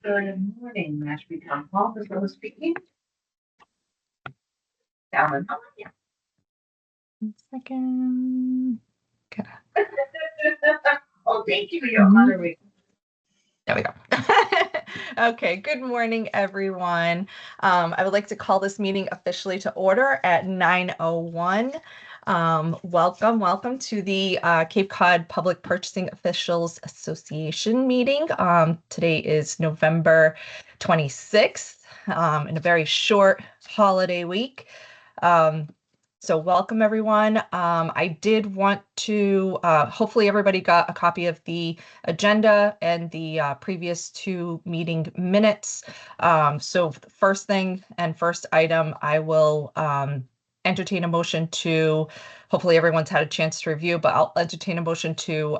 Good morning, Mashpee Town Hall, this is speaking. Alan, how are you? 1 second. Oh, thank you, your moderator. There we go. Okay, good morning, everyone. I would like to call this meeting officially to order at 9:01. Welcome to the Cape Cod Public Purchasing Officials Association meeting. Today is November 26th, in a very short holiday week. So welcome, everyone. I did want to, hopefully everybody got a copy of the agenda and the previous two meeting minutes. So the first thing and first item, I will entertain a motion to, hopefully everyone's had a chance to review, but I'll entertain a motion to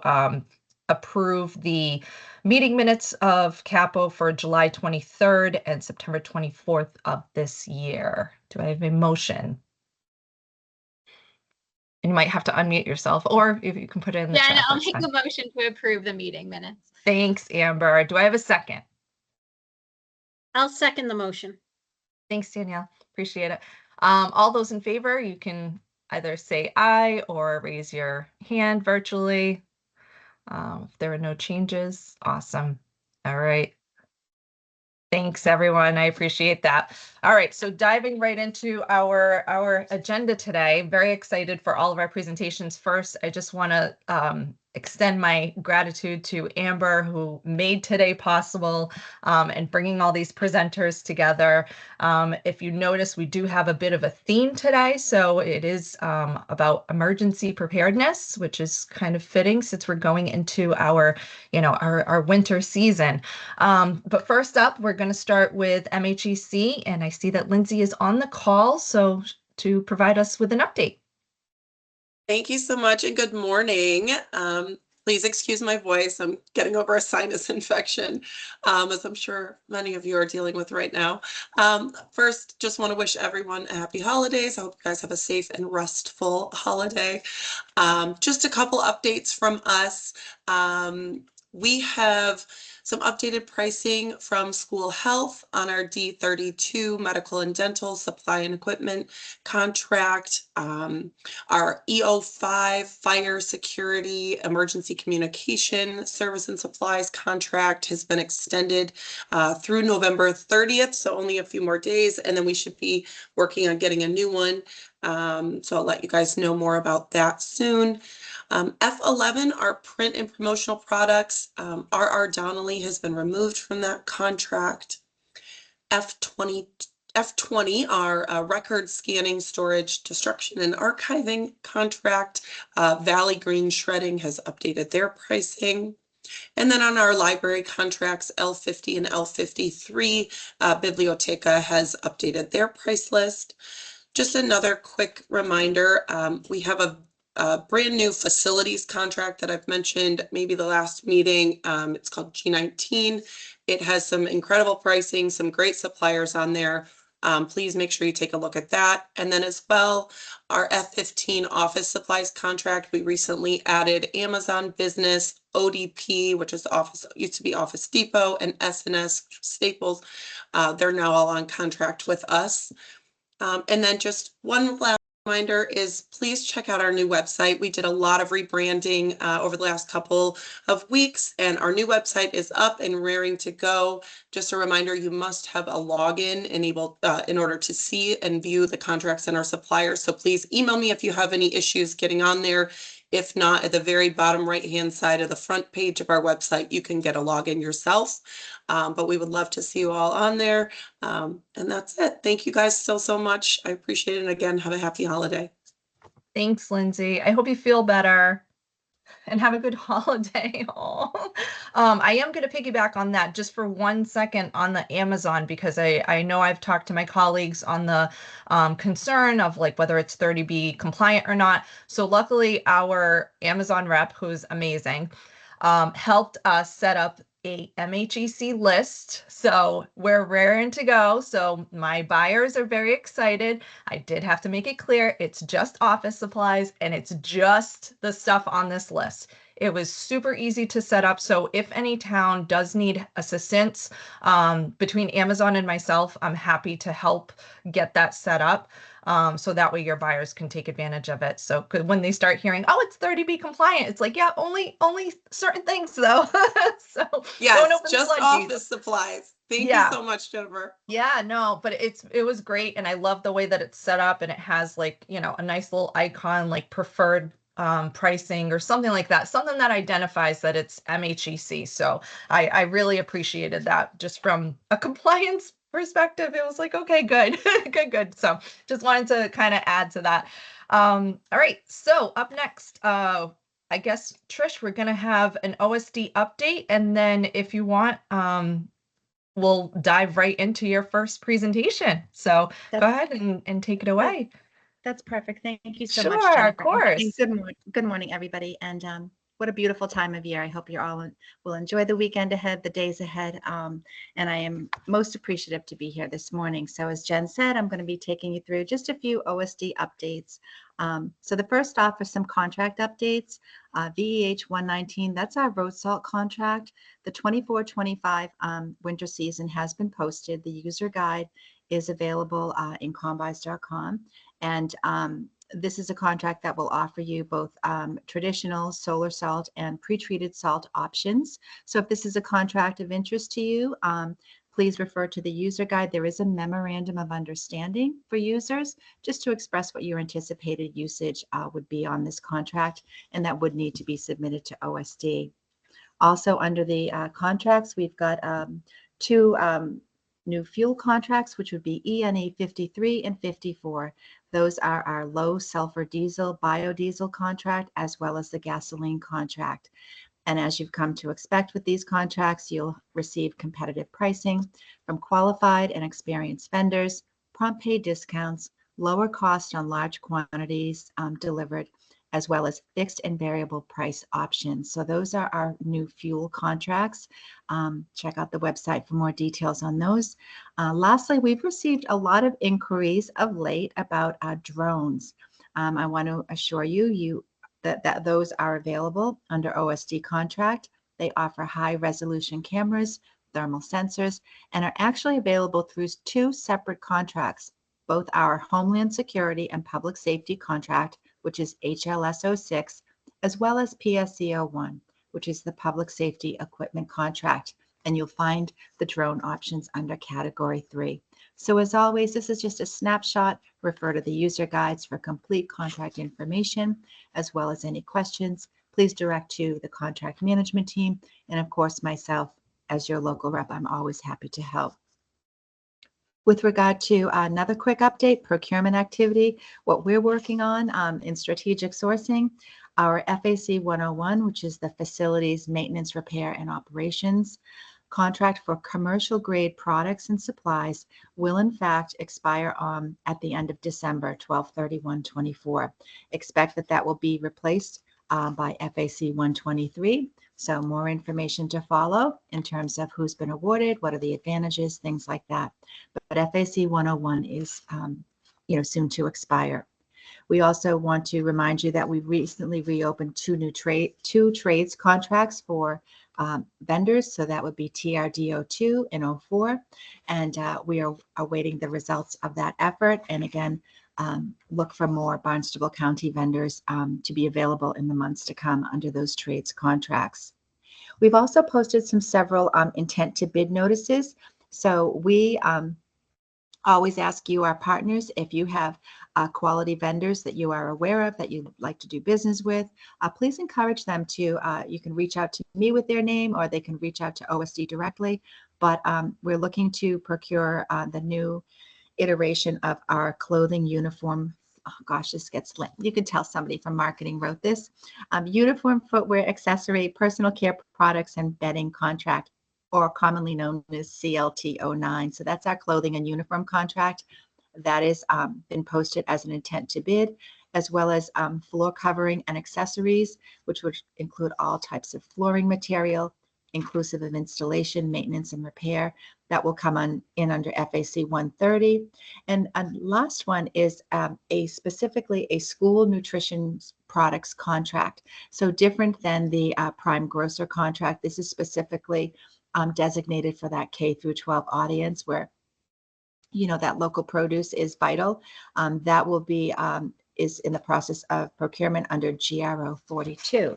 approve the meeting minutes of CCAPPO for July 23rd and September 24th of this year. Do I have a motion? And you might have to unmute yourself, or if you can put it in the chat. Yeah, I'll make a motion to approve the meeting minutes. Thanks, Amber. Do I have a second? I'll second the motion. Thanks, Danielle. Appreciate it. All those in favor, you can either say aye or raise your hand virtually. If there are no changes, awesome. All right. Thanks, everyone. I appreciate that. All right, so diving right into our agenda today, very excited for all of our presentations. First, I just want to extend my gratitude to Amber, who made today possible, and bringing all these presenters together. If you notice, we do have a bit of a theme today, so it is about emergency preparedness, which is kind of fitting since we're going into our winter season. But first up, we're going to start with MHEC, and I see that Lindsay is on the call, so to provide us with an update. Thank you so much and good morning. Please excuse my voice. I'm getting over a sinus infection, as I'm sure many of you are dealing with right now. First, just want to wish everyone a happy holidays. I hope you guys have a safe and restful holiday. Just a couple updates from us. We have some updated pricing from School Health on our D32 medical and dental supply and equipment contract. Our EO5 fire security emergency communication service and supplies contract has been extended through November 30th, so only a few more days, and then we should be working on getting a new one. So I'll let you guys know more about that soon. F11, our print and promotional products, R.R. Donnelly has been removed from that contract. F20, our record scanning, storage, destruction, and archiving contract, Valley Green Shredding has updated their pricing. And then on our library contracts, L50 and L53, Biblioteca has updated their price list. Just another quick reminder, we have a brand new facilities contract that I've mentioned maybe the last meeting. It's called G19. It has some incredible pricing, some great suppliers on there. Please make sure you take a look at that. And then as well, our F15 office supplies contract, we recently added Amazon Business, ODP, which is used to be Office Depot, and S&S Staples. They're now all on contract with us. And then just one last reminder is please check out our new website. We did a lot of rebranding over the last couple of weeks, and our new website is up and raring to go. Just a reminder, you must have a login enabled in order to see and view the contracts and our suppliers. So please email me if you have any issues getting on there. If not, at the very bottom right-hand side of the front page of our website, you can get a login yourself. But we would love to see you all on there. And that's it. Thank you guys so much. I appreciate it. And again, have a happy holiday. Thanks, Lindsay. I hope you feel better and have a good holiday. I am going to piggyback on that just for 1 second on the Amazon, because I know I've talked to my colleagues on the concern of like whether it's 30B compliant or not. So luckily our Amazon rep, who's amazing, helped us set up a MHEC list. So we're raring to go. So my buyers are very excited. I did have to make it clear it's just office supplies and it's just the stuff on this list. It was super easy to set up. So if any town does need assistance, between Amazon and myself, I'm happy to help get that set up. So that way your buyers can take advantage of it. So when they start hearing, oh, it's 30B compliant, it's like, yeah, only certain things though. So don't Yes, open the just floodgates. office supplies. Thank you Yeah. so much, Jennifer. Yeah, no, but it was great, and I love the way that it's set up, and it has like, a nice little icon like preferred pricing or something like that, something that identifies that it's MHEC. So I really appreciated that just from a compliance perspective. It was like, okay, good, good. So just wanted to kind of add to that. All right, so up next, I guess Trish, we're gonna have an OSD update, and then if you want, we'll dive right into your first presentation. So go ahead and take it away. That's perfect. Thank you so much, Sure, of Jennifer. course. Good morning, everybody. And what a beautiful time of year. I hope you all will enjoy the weekend ahead, the days ahead. And I am most appreciative to be here this morning. So as Jen said, I'm going to be taking you through just a few OSD updates. So the first off are some contract updates. VEH 119, that's our road salt contract. The 24-25 winter season has been posted. The user guide is available in combis.com. And this is a contract that will offer you both traditional solar salt and pre-treated salt options. So if this is a contract of interest to you, please refer to the user guide. There is a memorandum of understanding for users just to express what your anticipated usage would be on this contract, and that would need to be submitted to OSD. Also under the contracts, we've got two new fuel contracts, which would be ENE 53 and 54. Those are our low sulfur diesel, biodiesel contract, as well as the gasoline contract. And as you've come to expect with these contracts, you'll receive competitive pricing from qualified and experienced vendors, prompt pay discounts, lower cost on large quantities delivered, as well as fixed and variable price options. So those are our new fuel contracts. Check out the website for more details on those. Lastly, we've received a lot of inquiries of late about drones. I want to assure you that those are available under OSD contract. They offer high resolution cameras, thermal sensors, and are actually available through two separate contracts, both our Homeland Security and Public Safety contract, which is HLS 06, as well as PSC 01, which is the Public Safety Equipment contract. And you'll find the drone options under Category 3. So as always, this is just a snapshot. Refer to the user guides for complete contract information, as well as any questions. Please direct to the contract management team. And of course, myself, as your local rep, I'm always happy to help. With regard to another quick update, procurement activity, what we're working on in strategic sourcing, our FAC 101, which is the Facilities Maintenance, Repair, and Operations contract for commercial grade products and supplies will in fact expire at the end of December, 12/31/24. Expect that will be replaced by FAC 123. So more information to follow in terms of who's been awarded, what are the advantages, things like that. But FAC 101 is soon to expire. We also want to remind you that we recently reopened two trades contracts for vendors. So that would be TRDO2 and 04. And we are awaiting the results of that effort. And again, look for more Barnstable County vendors to be available in the months to come under those trades contracts. We've also posted several intent to bid notices. So we always ask you, our partners, if you have quality vendors that you are aware of that you'd like to do business with, please encourage them to, you can reach out to me with their name, or they can reach out to OSD directly. But we're looking to procure the new iteration of our clothing uniform. Oh gosh, this gets lit. You can tell somebody from marketing wrote this. Uniform, footwear, accessory, personal care products, and bedding contract, or commonly known as CLT09. So that's our clothing and uniform contract. That has been posted as an intent to bid, as well as floor covering and accessories, which would include all types of flooring material, inclusive of installation, maintenance, and repair. That will come in under FAC 130. And last one is specifically a school nutrition products contract. So different than the prime grocer contract. This is specifically designated for that K through 12 audience where, you know, that local produce is vital. That will be is in the process of procurement under GRO 42.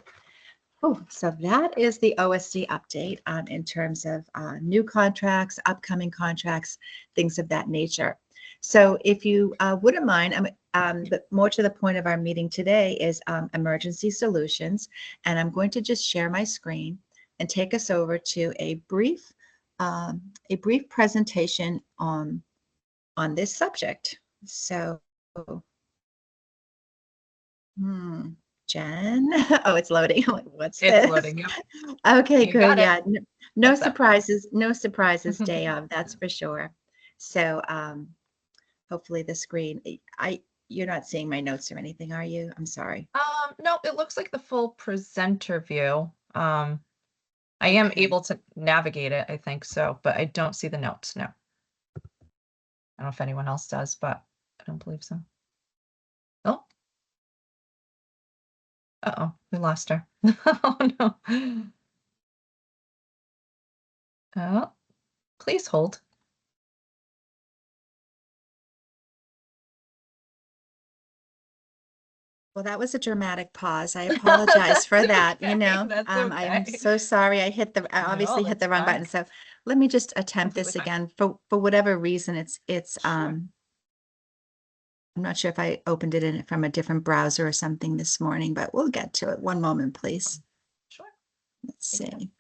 Oh, so that is the OSD update in terms of new contracts, upcoming contracts, things of that nature. So if you wouldn't mind, but more to the point of our meeting today is emergency solutions. And I'm going to just share my screen and take us over to a brief presentation on this subject. So, Jen, oh, it's loading. What's It's this? loading. Yep. Okay, You good. got it. Yeah, no What's up? no surprises day of, that's for sure. So, hopefully the screen, you're not seeing my notes or anything, are you? I'm sorry. No, it looks like the full presenter view. I am Okay. able to navigate it, I think so, but I don't see the notes, no. I don't know if anyone else does, but I don't believe so. Oh. Uh-oh, we lost her. Oh, no. Oh, please hold. Well, that was a dramatic pause. I apologize for that, you know. That's I am okay. so sorry. I obviously No, hit the that's wrong fine. button. So let me just attempt this Absolutely fine. again. For whatever reason, it's Sure. I'm not sure if I opened it in from a different browser or something this morning, but we'll get to it. One moment, please. Sure. Let's Take your see.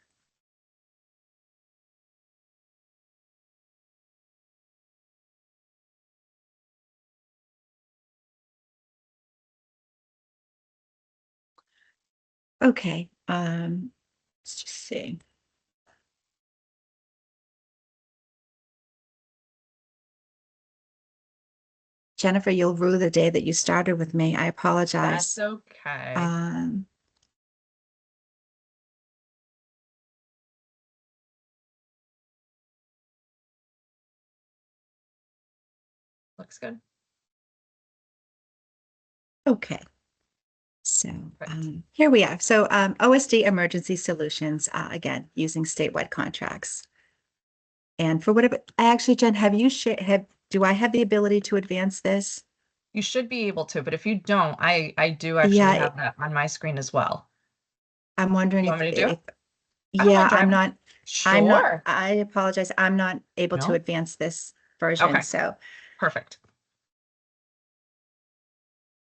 Okay, let's just see. Jennifer, you'll rue the day that you started with me. I apologize. That's okay. Looks good. Okay. So Right. here we are. So OSD emergency solutions, again, using statewide contracts. And for whatever, actually, Jen, do I have the ability to advance this? You should be able to, but if you don't, I do actually Yeah, have that on my screen as well. I'm wondering You want me to do it? I don't yeah, mind driving. Sure. I apologize. I'm not able to No? advance this version. Okay. So, Perfect.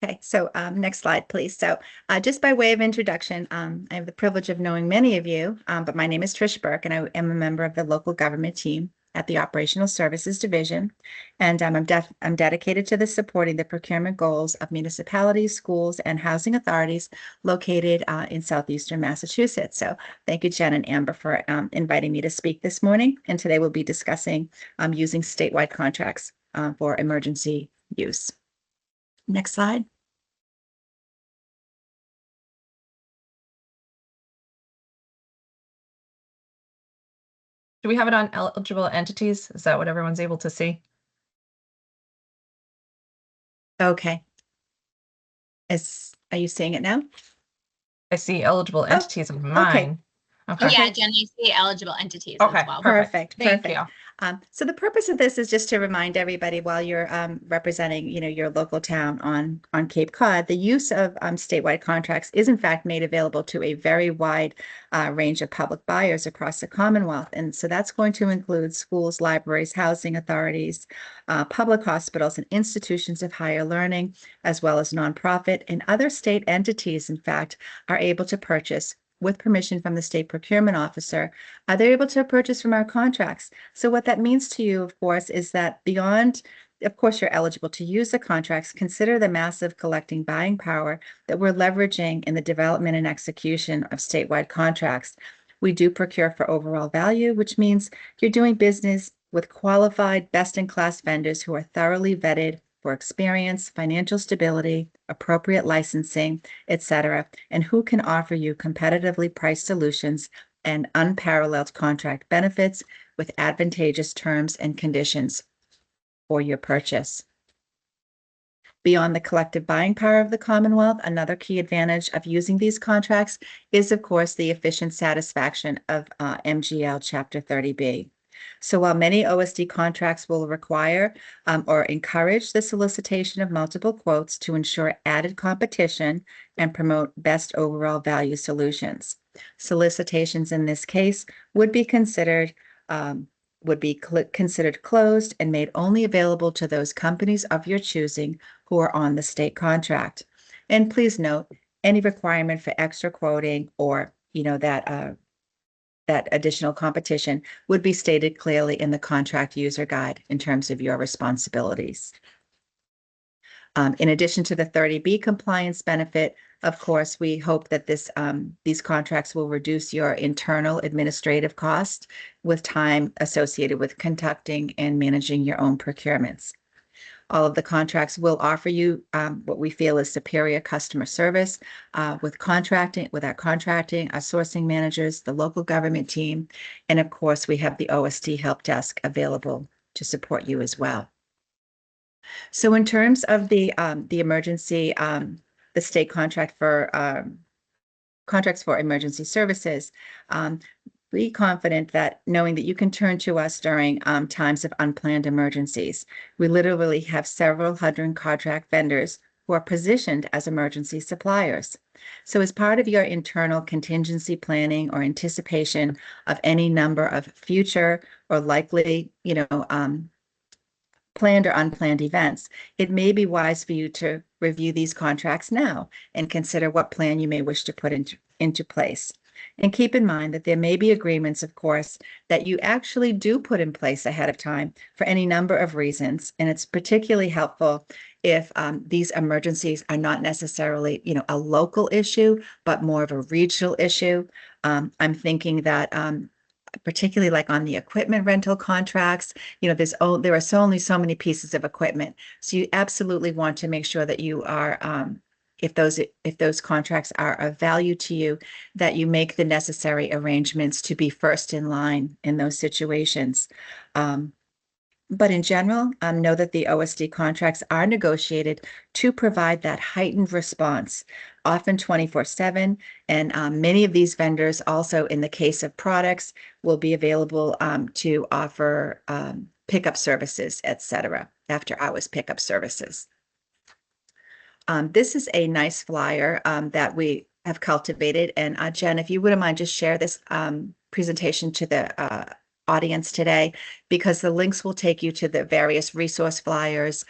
okay, so next slide, please. So just by way of introduction, I have the privilege of knowing many of you, but my name is Trish Burke, and I am a member of the local government team at the Operational Services Division. And I'm dedicated to supporting the procurement goals of municipalities, schools, and housing authorities located in southeastern Massachusetts. So thank you, Jen and Amber, for inviting me to speak this morning. And today we'll be discussing using statewide contracts for emergency use. Next slide. Do we have it on eligible entities? Is that what everyone's able to see? Okay. Are you seeing it now? I see eligible entities of okay. mine. Okay. Yeah, Jen, I see eligible entities Okay. as well. Perfect. Thank Perfect. you. So the purpose of this is just to remind everybody while you're representing, you know, your local town on Cape Cod, the use of statewide contracts is in fact made available to a very wide range of public buyers across the Commonwealth. And so that's going to include schools, libraries, housing authorities, public hospitals, and institutions of higher learning, as well as nonprofit and other state entities, in fact, are able to purchase with permission from the state procurement officer. They're able to purchase from our contracts. So what that means to you, of course, is that beyond, of course, you're eligible to use the contracts, consider the massive collecting buying power that we're leveraging in the development and execution of statewide contracts. We do procure for overall value, which means you're doing business with qualified, best-in-class vendors who are thoroughly vetted for experience, financial stability, appropriate licensing, etc., and who can offer you competitively priced solutions and unparalleled contract benefits with advantageous terms and conditions for your purchase. Beyond the collective buying power of the Commonwealth, another key advantage of using these contracts is, of course, the efficient satisfaction of MGL Chapter 30B. So while many OSD contracts will require or encourage the solicitation of multiple quotes to ensure added competition and promote best overall value solutions, solicitations in this case would be considered closed and made only available to those companies of your choosing who are on the state contract. And please note, any requirement for extra quoting or, that additional competition would be stated clearly in the contract user guide in terms of your responsibilities. In addition to the 30B compliance benefit, of course, we hope that these contracts will reduce your internal administrative costs with time associated with conducting and managing your own procurements. All of the contracts will offer you what we feel is superior customer service with our contracting, our sourcing managers, the local government team, and of course, we have the OSD help desk available to support you as well. So in terms of the emergency, the state contract for contracts for emergency services, be confident that knowing that you can turn to us during times of unplanned emergencies. We literally have several hundred contract vendors who are positioned as emergency suppliers. So as part of your internal contingency planning or anticipation of any number of future or likely, planned or unplanned events, it may be wise for you to review these contracts now and consider what plan you may wish to put into place. And keep in mind that there may be agreements, of course, that you actually do put in place ahead of time for any number of reasons. And it's particularly helpful if these emergencies are not necessarily, a local issue, but more of a regional issue. I'm thinking that particularly like on the equipment rental contracts, there are only so many pieces of equipment. So you absolutely want to make sure that you are, if those contracts are of value to you, that you make the necessary arrangements to be first in line in those situations. But in general, know that the OSD contracts are negotiated to provide that heightened response, often 24/7. And many of these vendors also, in the case of products, will be available to offer pickup services, etc., after hours pickup services. This is a nice flyer that we have cultivated. And Jen, if you wouldn't mind, just share this presentation to the audience today, because the links will take you to the various resource flyers.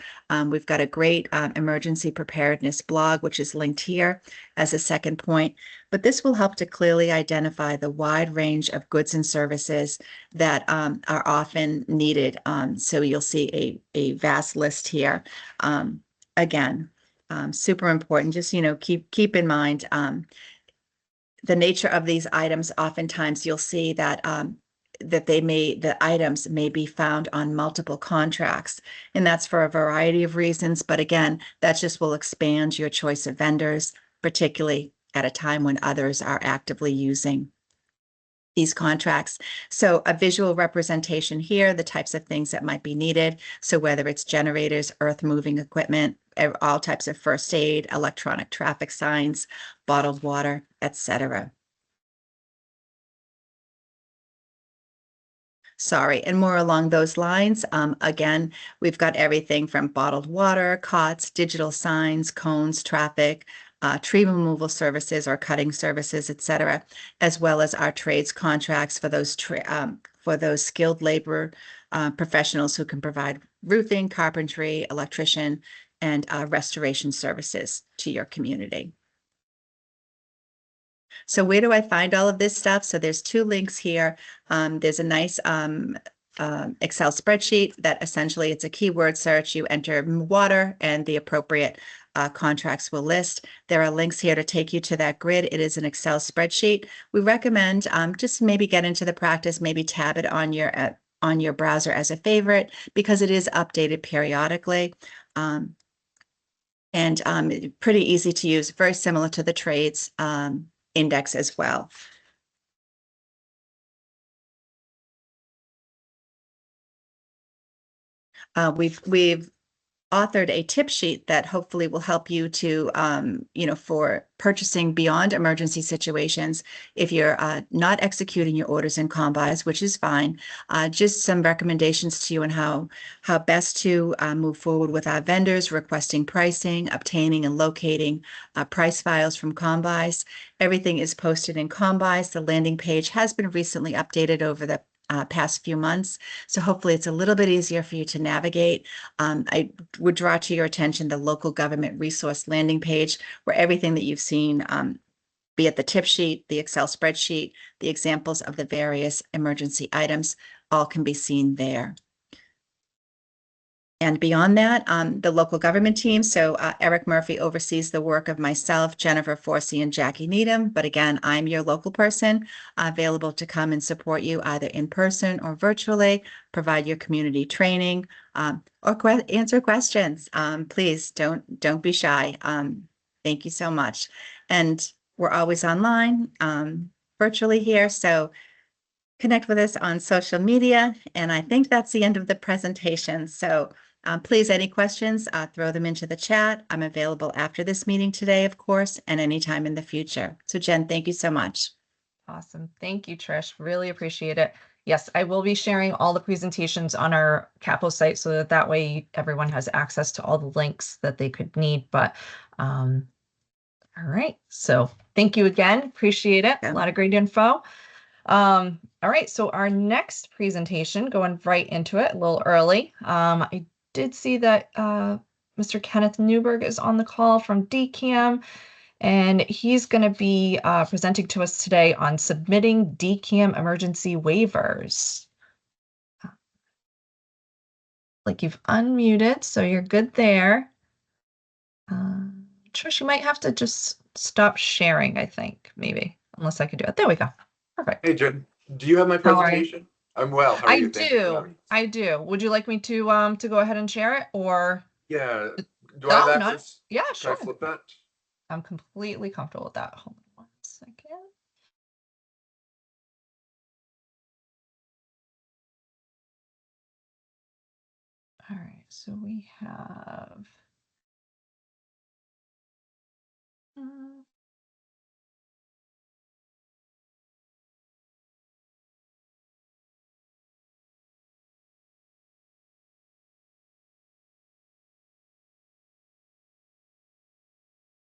We've got a great emergency preparedness blog, which is linked here as a second point. But this will help to clearly identify the wide range of goods and services that are often needed. So you'll see a vast list here. Again, super important. Just, keep in mind the nature of these items. Oftentimes you'll see that the items may be found on multiple contracts, and that's for a variety of reasons. But again, that just will expand your choice of vendors, particularly at a time when others are actively using these contracts. So a visual representation here, the types of things that might be needed. So whether it's generators, earth moving equipment, all types of first aid, electronic traffic signs, bottled water, etc. Sorry, and more along those lines. Again, we've got everything from bottled water, cots, digital signs, cones, traffic, tree removal services or cutting services, etc., as well as our trades contracts for those skilled labor professionals who can provide roofing, carpentry, electrician, and restoration services to your community. So where do I find all of this stuff? So there's two links here. There's a nice Excel spreadsheet that essentially it's a keyword search. You enter water and the appropriate contracts will list. There are links here to take you to that grid. It is an Excel spreadsheet. We recommend just maybe get into the practice, maybe tab it on your browser as a favorite, because it is updated periodically. And pretty easy to use, very similar to the trades index as well. We've authored a tip sheet that hopefully will help you to, for purchasing beyond emergency situations. If you're not executing your orders in combis, which is fine, just some recommendations to you on how best to move forward with our vendors, requesting pricing, obtaining and locating price files from combis. Everything is posted in combis. The landing page has been recently updated over the past few months. So hopefully it's a little bit easier for you to navigate. I would draw to your attention the local government resource landing page, where everything that you've seen, be it the tip sheet, the Excel spreadsheet, the examples of the various emergency items, all can be seen there. And beyond that, the local government team. So Eric Murphy oversees the work of myself, Jennifer Forsey, and Jackie Needham. But again, I'm your local person, available to come and support you either in person or virtually, provide your community training, or answer questions. Please don't be shy. Thank you so much. And we're always online, virtually here. So connect with us on social media. And I think that's the end of the presentation. So please, any questions, throw them into the chat. I'm available after this meeting today, of course, and anytime in the future. So Jen, thank you so much. Awesome. Thank you, Trish. Really appreciate it. Yes, I will be sharing all the presentations on our CCAPPO site so that way everyone has access to all the links that they could need. But all right. So thank you again. Appreciate it. Yeah. A lot of great info. All right. So our next presentation, going right into it a little early. I did see that Mr. Kenneth Newberg is on the call from DCAM, and he's going to be presenting to us today on submitting DCAM emergency waivers. Like you've unmuted, so you're good there. Trish, you might have to just stop sharing, I think, maybe, unless I could do it. There we go. Perfect. Hey, Jen, do you have my How are you? presentation? I'm well. How are you? Thank you for having me. I do. Would you like me to go ahead and share it, or? Yeah. Do I have No, access? yeah, Can sure. I flip that? I'm completely comfortable with that. Hold on 1 second. All right, so we have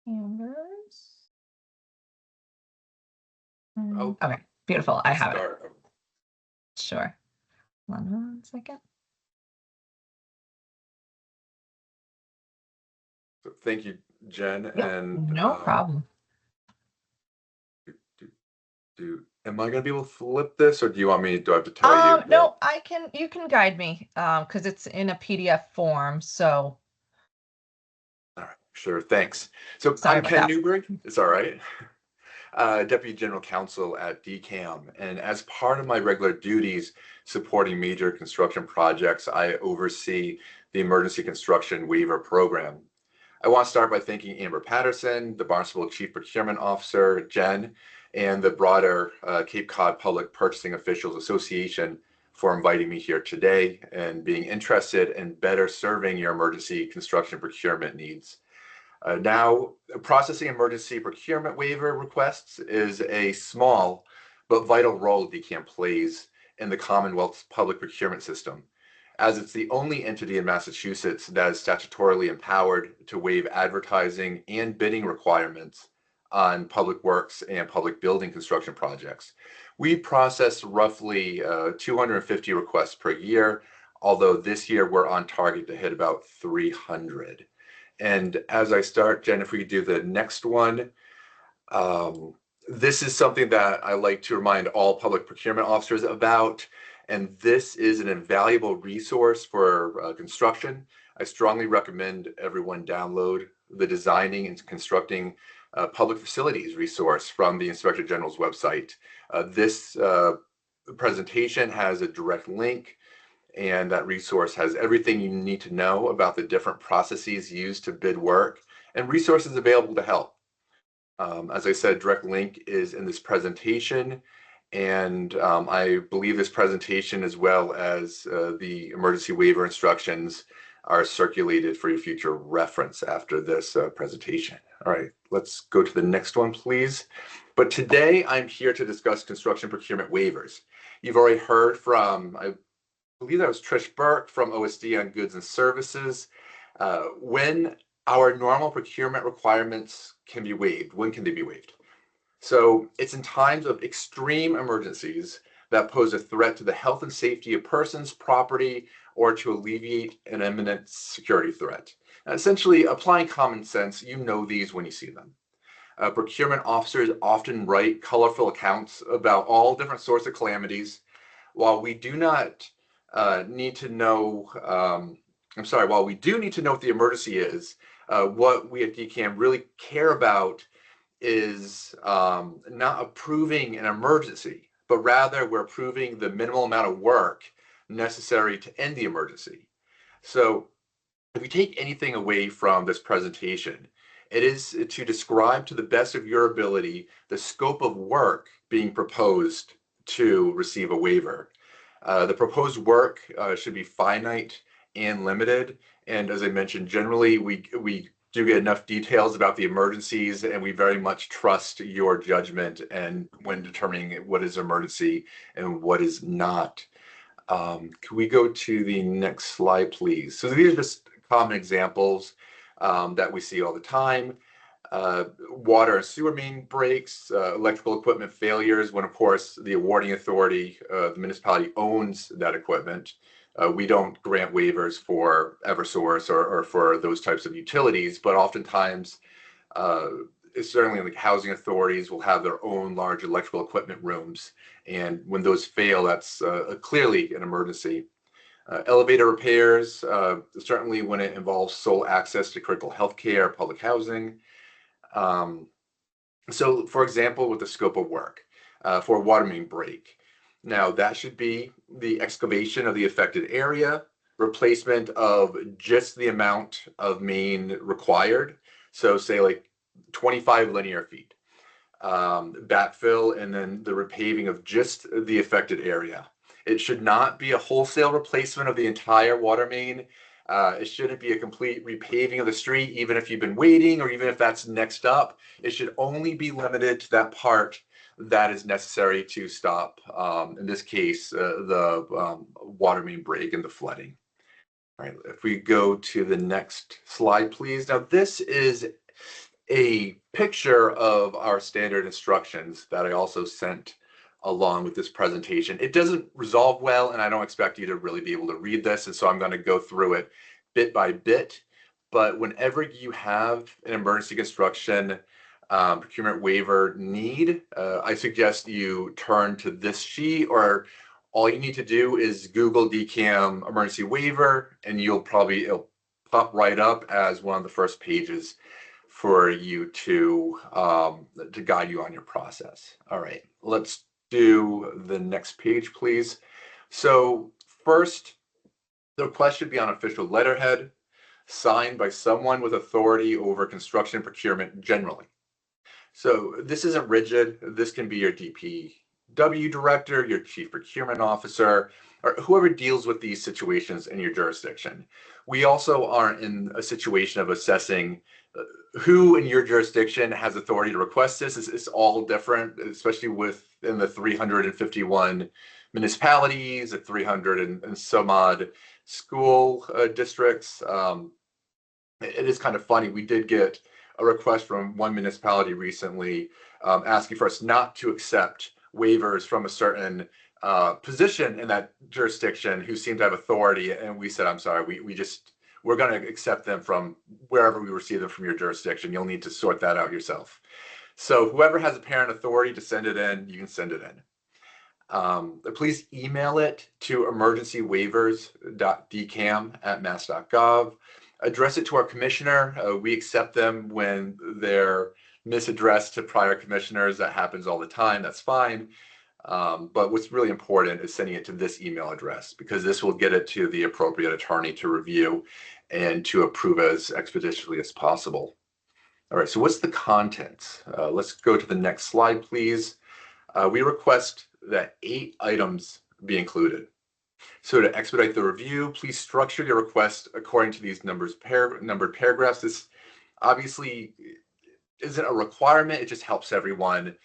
Ambers. Oh, Okay, beautiful. I have it. start. Sure. Hold on 1 second. So thank you, Jen. Yep, And no problem. am I gonna be able to flip this, or do I have to tell you? No, you can guide me because it's in a PDF form. So All right, sure. Thanks. So sorry I'm about Ken that. Newberg. It's all right. Deputy General Counsel at DCAM. And as part of my regular duties supporting major construction projects, I oversee the Emergency Construction Waiver Program. I want to start by thanking Amber Patterson, the Barnstable Chief Procurement Officer, Jen, and the broader Cape Cod Public Purchasing Officials Association for inviting me here today and being interested in better serving your emergency construction procurement needs. Now, processing emergency procurement waiver requests is a small but vital role DCAM plays in the Commonwealth's public procurement system, as it's the only entity in Massachusetts that is statutorily empowered to waive advertising and bidding requirements on public works and public building construction projects. We process roughly 250 requests per year, although this year we're on target to hit about 300. And as I start, Jen, if we do the next one, this is something that I like to remind all public procurement officers about. And this is an invaluable resource for construction. I strongly recommend everyone download the Designing and Constructing Public Facilities resource from the Inspector General's website. This presentation has a direct link, and that resource has everything you need to know about the different processes used to bid work and resources available to help. As I said, direct link is in this presentation. And I believe this presentation, as well as the emergency waiver instructions, are circulated for your future reference after this presentation. All right, let's go to the next one, please. But today I'm here to discuss construction procurement waivers. You've already heard from, I believe that was Trish Burke from OSD on goods and services. When our normal procurement requirements can be waived, when can they be waived? So it's in times of extreme emergencies that pose a threat to the health and safety of persons, property, or to alleviate an imminent security threat. Essentially, applying common sense, you know these when you see them. Procurement officers often write colorful accounts about all different sorts of calamities. While we do not need to know, while we do need to know what the emergency is, what we at DCAM really care about is not approving an emergency, but rather we're approving the minimal amount of work necessary to end the emergency. So if you take anything away from this presentation, it is to describe to the best of your ability the scope of work being proposed to receive a waiver. The proposed work should be finite and limited. And as I mentioned, generally we do get enough details about the emergencies, and we very much trust your judgment and when determining what is emergency and what is not. Can we go to the next slide, please? So these are just common examples that we see all the time. Water and sewer main breaks, electrical equipment failures, when of course the awarding authority, the municipality owns that equipment. We don't grant waivers for Eversource or for those types of utilities, but oftentimes, certainly like housing authorities will have their own large electrical equipment rooms. And when those fail, that's clearly an emergency. Elevator repairs, certainly when it involves sole access to critical healthcare, public housing. So for example, with the scope of work for a water main break, now that should be the excavation of the affected area, replacement of just the amount of main required. So say like 25 linear feet, backfill, and then the repaving of just the affected area. It should not be a wholesale replacement of the entire water main. It shouldn't be a complete repaving of the street, even if you've been waiting or even if that's next up. It should only be limited to that part that is necessary to stop, in this case, the water main break and the flooding. All right, if we go to the next slide, please. Now, this is a picture of our standard instructions that I also sent along with this presentation. It doesn't resolve well, and I don't expect you to really be able to read this, and so I'm going to go through it bit by bit. But whenever you have an emergency construction procurement waiver need, I suggest you turn to this sheet, or all you need to do is Google DCAM emergency waiver, and it'll pop right up as one of the first pages for you to guide you on your process. All right, let's do the next page, please. So first, the request should be on official letterhead, signed by someone with authority over construction procurement generally. So this isn't rigid. This can be your DPW director, your chief procurement officer, or whoever deals with these situations in your jurisdiction. We also aren't in a situation of assessing who in your jurisdiction has authority to request this. It's all different, especially within the 351 municipalities, the 300 and some odd school districts. It is kind of funny. We did get a request from one municipality recently asking for us not to accept waivers from a certain position in that jurisdiction who seemed to have authority. And we said, I'm sorry, we're going to accept them from wherever we receive them from your jurisdiction. You'll need to sort that out yourself. So whoever has apparent authority to send it in, you can send it in. Please email it to emergencywaivers.dcam@mass.gov. Address it to our commissioner. We accept them when they're misaddressed to prior commissioners. That happens all the time. That's fine. But what's really important is sending it to this email address, because this will get it to the appropriate attorney to review and to approve as expeditiously as possible. All right, so what's the contents? Let's go to the next slide, please. We request that 8 items be included. So to expedite the review, please structure your request according to these numbered paragraphs. This obviously isn't a requirement. It just helps everyone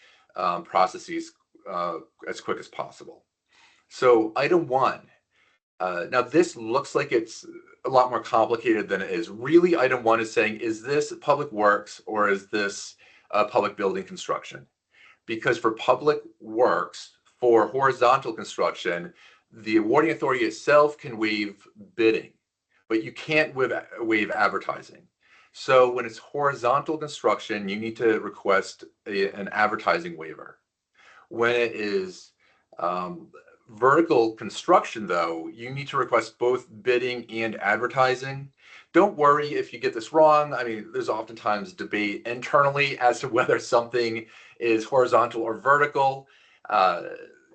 process these as quick as possible. So item 1. Now this looks like it's a lot more complicated than it is. Really, item 1 is saying, is this public works or is this public building construction? Because for public works, for horizontal construction, the awarding authority itself can waive bidding, but you can't waive advertising. So when it's horizontal construction, you need to request an advertising waiver. When it is vertical construction, though, you need to request both bidding and advertising. Don't worry if you get this wrong. I mean, there's oftentimes debate internally as to whether something is horizontal or vertical.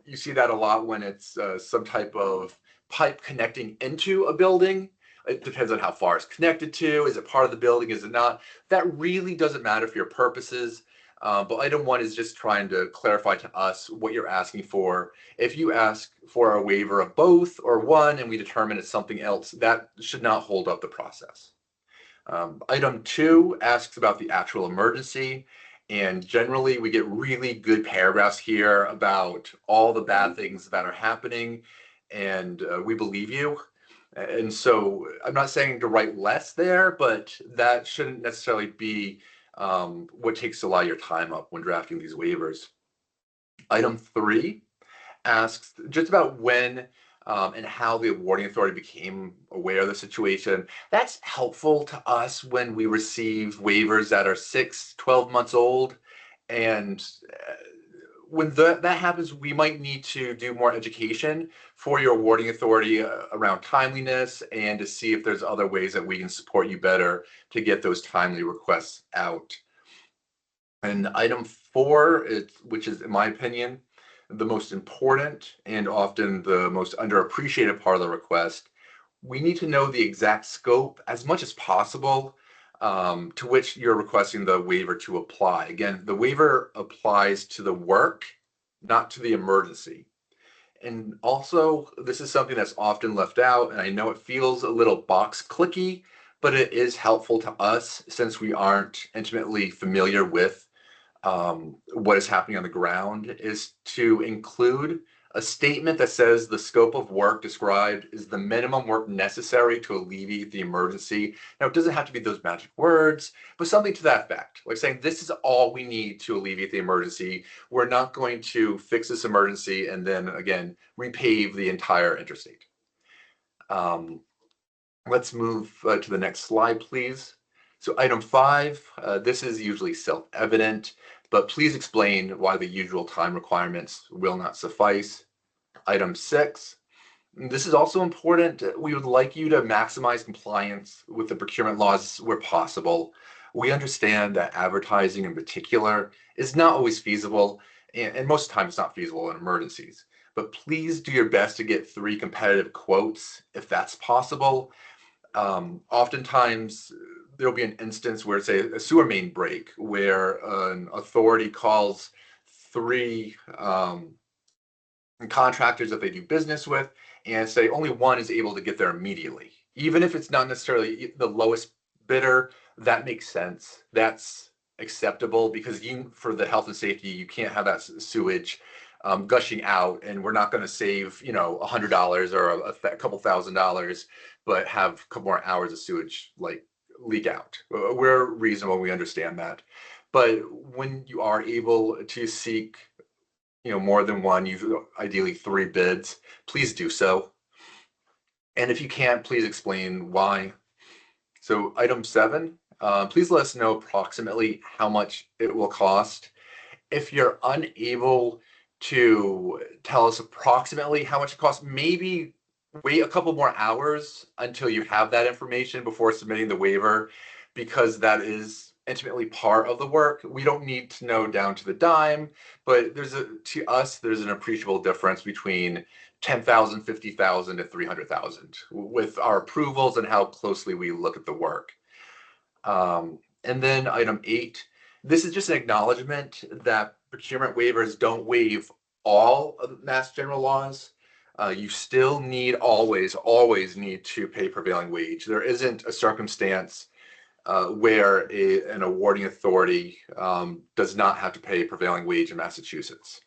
You see that a lot when it's some type of pipe connecting into a building. It depends on how far it's connected to. Is it part of the building? Is it not? That really doesn't matter for your purposes. But item 1 is just trying to clarify to us what you're asking for. If you ask for a waiver of both or one and we determine it's something else, that should not hold up the process. Item 2 asks about the actual emergency. And generally, we get really good paragraphs here about all the bad things that are happening. And we believe you. And so I'm not saying to write less there, but that shouldn't necessarily be what takes a lot of your time up when drafting these waivers. Item 3 asks just about when and how the awarding authority became aware of the situation. That's helpful to us when we receive waivers that are 6, 12 months old. And when that happens, we might need to do more education for your awarding authority around timeliness and to see if there's other ways that we can support you better to get those timely requests out. And item 4, which is, in my opinion, the most important and often the most underappreciated part of the request, we need to know the exact scope as much as possible to which you're requesting the waiver to apply. Again, the waiver applies to the work, not to the emergency. And also, this is something that's often left out, and I know it feels a little box clicky, but it is helpful to us since we aren't intimately familiar with what is happening on the ground, is to include a statement that says the scope of work described is the minimum work necessary to alleviate the emergency. Now, it doesn't have to be those magic words, but something to that effect, like saying this is all we need to alleviate the emergency. We're not going to fix this emergency and then again repave the entire interstate. Let's move to the next slide, please. So item 5, this is usually self-evident, but please explain why the usual time requirements will not suffice. Item 6, this is also important. We would like you to maximize compliance with the procurement laws where possible. We understand that advertising in particular is not always feasible, and most of the time it's not feasible in emergencies. But please do your best to get 3 competitive quotes if that's possible. Oftentimes there'll be an instance where, say, a sewer main break, where an authority calls 3 contractors that they do business with and say only one is able to get there immediately. Even if it's not necessarily the lowest bidder, that makes sense. That's acceptable because for the health and safety, you can't have that sewage gushing out, and we're not going to save, $100 or a couple $1,000s, but have a couple more hours of sewage leak out. We're reasonable, we understand that. But when you are able to seek more than one, ideally 3 bids, please do so. And if you can't, please explain why. So item 7, please let us know approximately how much it will cost. If you're unable to tell us approximately how much it costs, maybe wait a couple more hours until you have that information before submitting the waiver, because that is intimately part of the work. We don't need to know down to the dime, but to us, there's an appreciable difference between 10,000, 50,000 to 300,000 with our approvals and how closely we look at the work. And then item 8, this is just an acknowledgement that procurement waivers don't waive all of the Mass General laws, you still need always need to pay prevailing wage. There isn't a circumstance where an awarding authority does not have to pay prevailing wage in Massachusetts.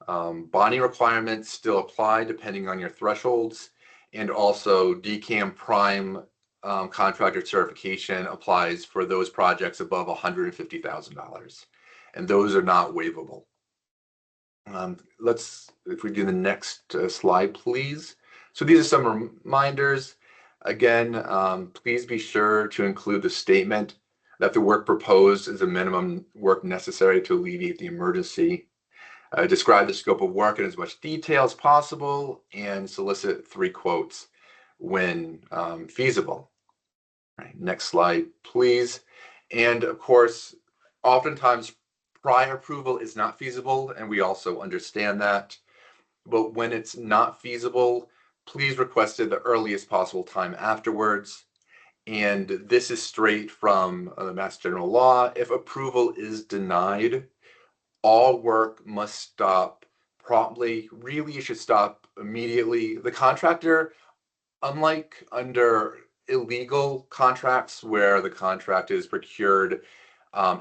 Bonding requirements still apply depending on your thresholds, and also DCAM prime contractor certification applies for those projects above $150,000, and those are not waivable. If we do the next slide, please. So these are some reminders. Again, please be sure to include the statement that the work proposed is a minimum work necessary to alleviate the emergency. Describe the scope of work in as much detail as possible, and solicit 3 quotes when feasible. All right, next slide, please. And of course, oftentimes prior approval is not feasible, and we also understand that. But when it's not feasible, please request it the earliest possible time afterwards. And this is straight from the Mass General Law. If approval is denied, all work must stop promptly. Really, it should stop immediately. The contractor, unlike under illegal contracts where the contract is procured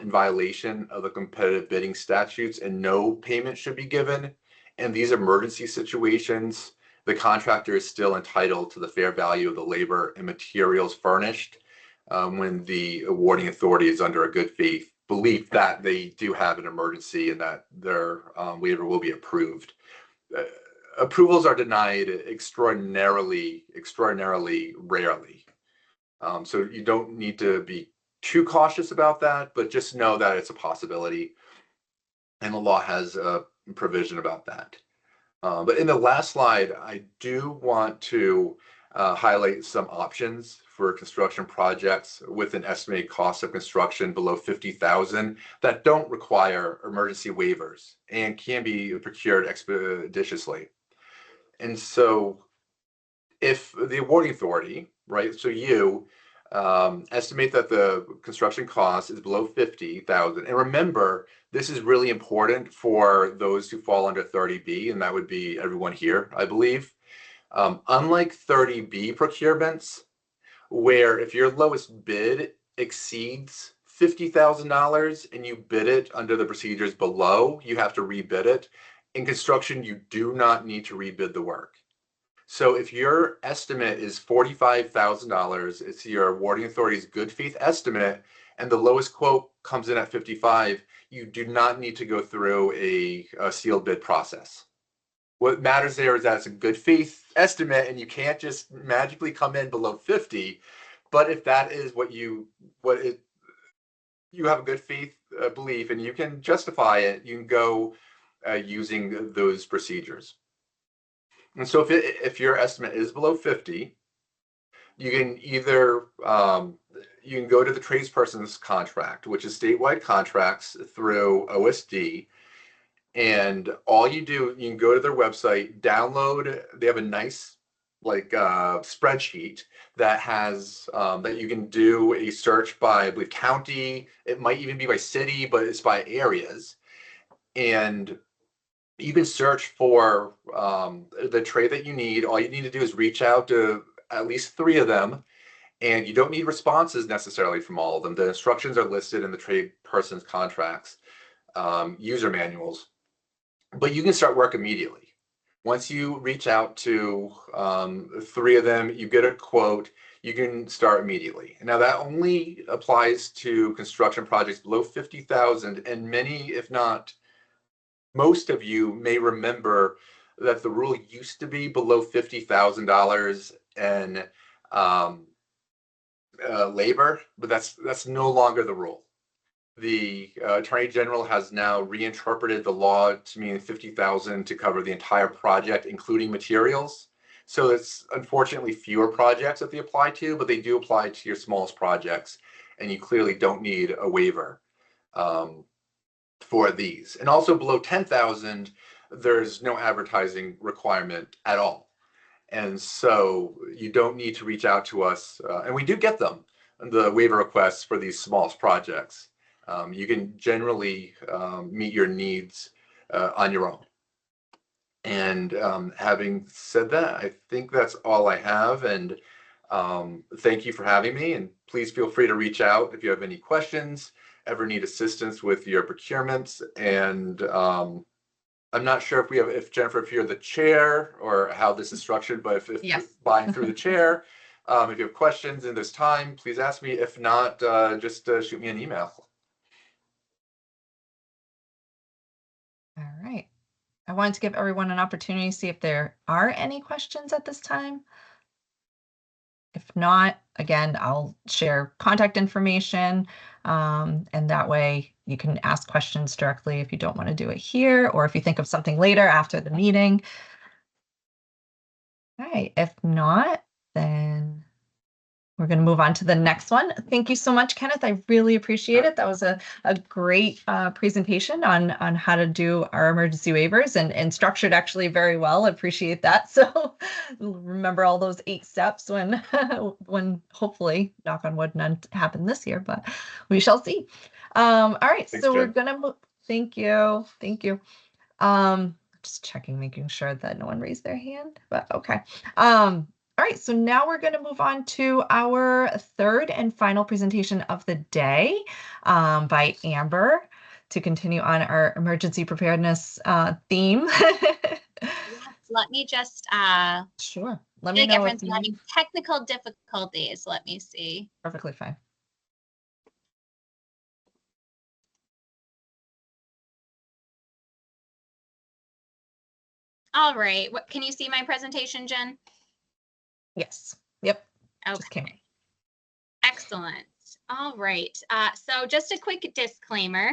in violation of the competitive bidding statutes and no payment should be given, in these emergency situations, the contractor is still entitled to the fair value of the labor and materials furnished when the awarding authority is under a good faith belief that they do have an emergency and that their waiver will be approved. Approvals are denied extraordinarily rarely. So you don't need to be too cautious about that, but just know that it's a possibility. And the law has a provision about that. But in the last slide, I do want to highlight some options for construction projects with an estimated cost of construction below $50,000 that don't require emergency waivers and can be procured expeditiously. And so if the awarding authority, right, so you estimate that the construction cost is below $50,000, and remember, this is really important for those who fall under 30B, and that would be everyone here, I believe. Unlike 30B procurements, where if your lowest bid exceeds $50,000 and you bid it under the procedures below, you have to rebid it. In construction, you do not need to rebid the work. So if your estimate is $45,000, it's your awarding authority's good faith estimate, and the lowest quote comes in at 55, you do not need to go through a sealed bid process. What matters there is that it's a good faith estimate, and you can't just magically come in below 50. But if that is you have a good faith belief, and you can justify it, you can go using those procedures. And so if your estimate is below 50, you can either you can go to the tradesperson's contract, which is statewide contracts through OSD. And all you do, you can go to their website, download. They have a nice spreadsheet that has that you can do a search by, I believe, county. It might even be by city, but it's by areas. And you can search for the trade that you need. All you need to do is reach out to at least 3 of them, and you don't need responses necessarily from all of them. The instructions are listed in the trade person's contracts, user manuals, but you can start work immediately. Once you reach out to 3 of them, you get a quote, you can start immediately. Now that only applies to construction projects below 50,000, and many, if not most of you, may remember that the rule used to be below $50,000 in labor, but that's no longer the rule. The Attorney General has now reinterpreted the law to mean 50,000 to cover the entire project, including materials. So it's unfortunately fewer projects that they apply to, but they do apply to your smallest projects, and you clearly don't need a waiver for these. And also below 10,000, there's no advertising requirement at all. And so you don't need to reach out to us. And we do get them, the waiver requests for these smallest projects. You can generally meet your needs on your own. And having said that, I think that's all I have. And thank you for having me. And please feel free to reach out if you have any questions, ever need assistance with your procurements. And I'm not sure if Jennifer, if you're the chair or how this is structured, but if Yes. buying through the chair, if you have questions in this time, please ask me. If not, just shoot me an email. All right. I wanted to give everyone an opportunity to see if there are any questions at this time. If not, again, I'll share contact information, and that way you can ask questions directly if you don't want to do it here, or if you think of something later after the meeting. All right, if not, then we're going to move on to the next one. Thank you so much, Kenneth. I really appreciate it. That was a great presentation on how to do our emergency waivers, and structured actually very well. I appreciate that. So remember all those 8 steps when when hopefully, knock on wood, none happen this year, but we shall see. All right, Thanks, so we're Jen. gonna move. Thank you. Just checking, making sure that no one raised their hand, but okay. All right, so now we're going to move on to our third and final presentation of the day by Amber to continue on our emergency preparedness theme. Let me just, Sure. Let I me think know if everyone's you having technical difficulties. Let me see. perfectly fine. All right. What, can you see my presentation, Jen? Yes. Yep. Okay. Just came in. Excellent. All right. So just a quick disclaimer.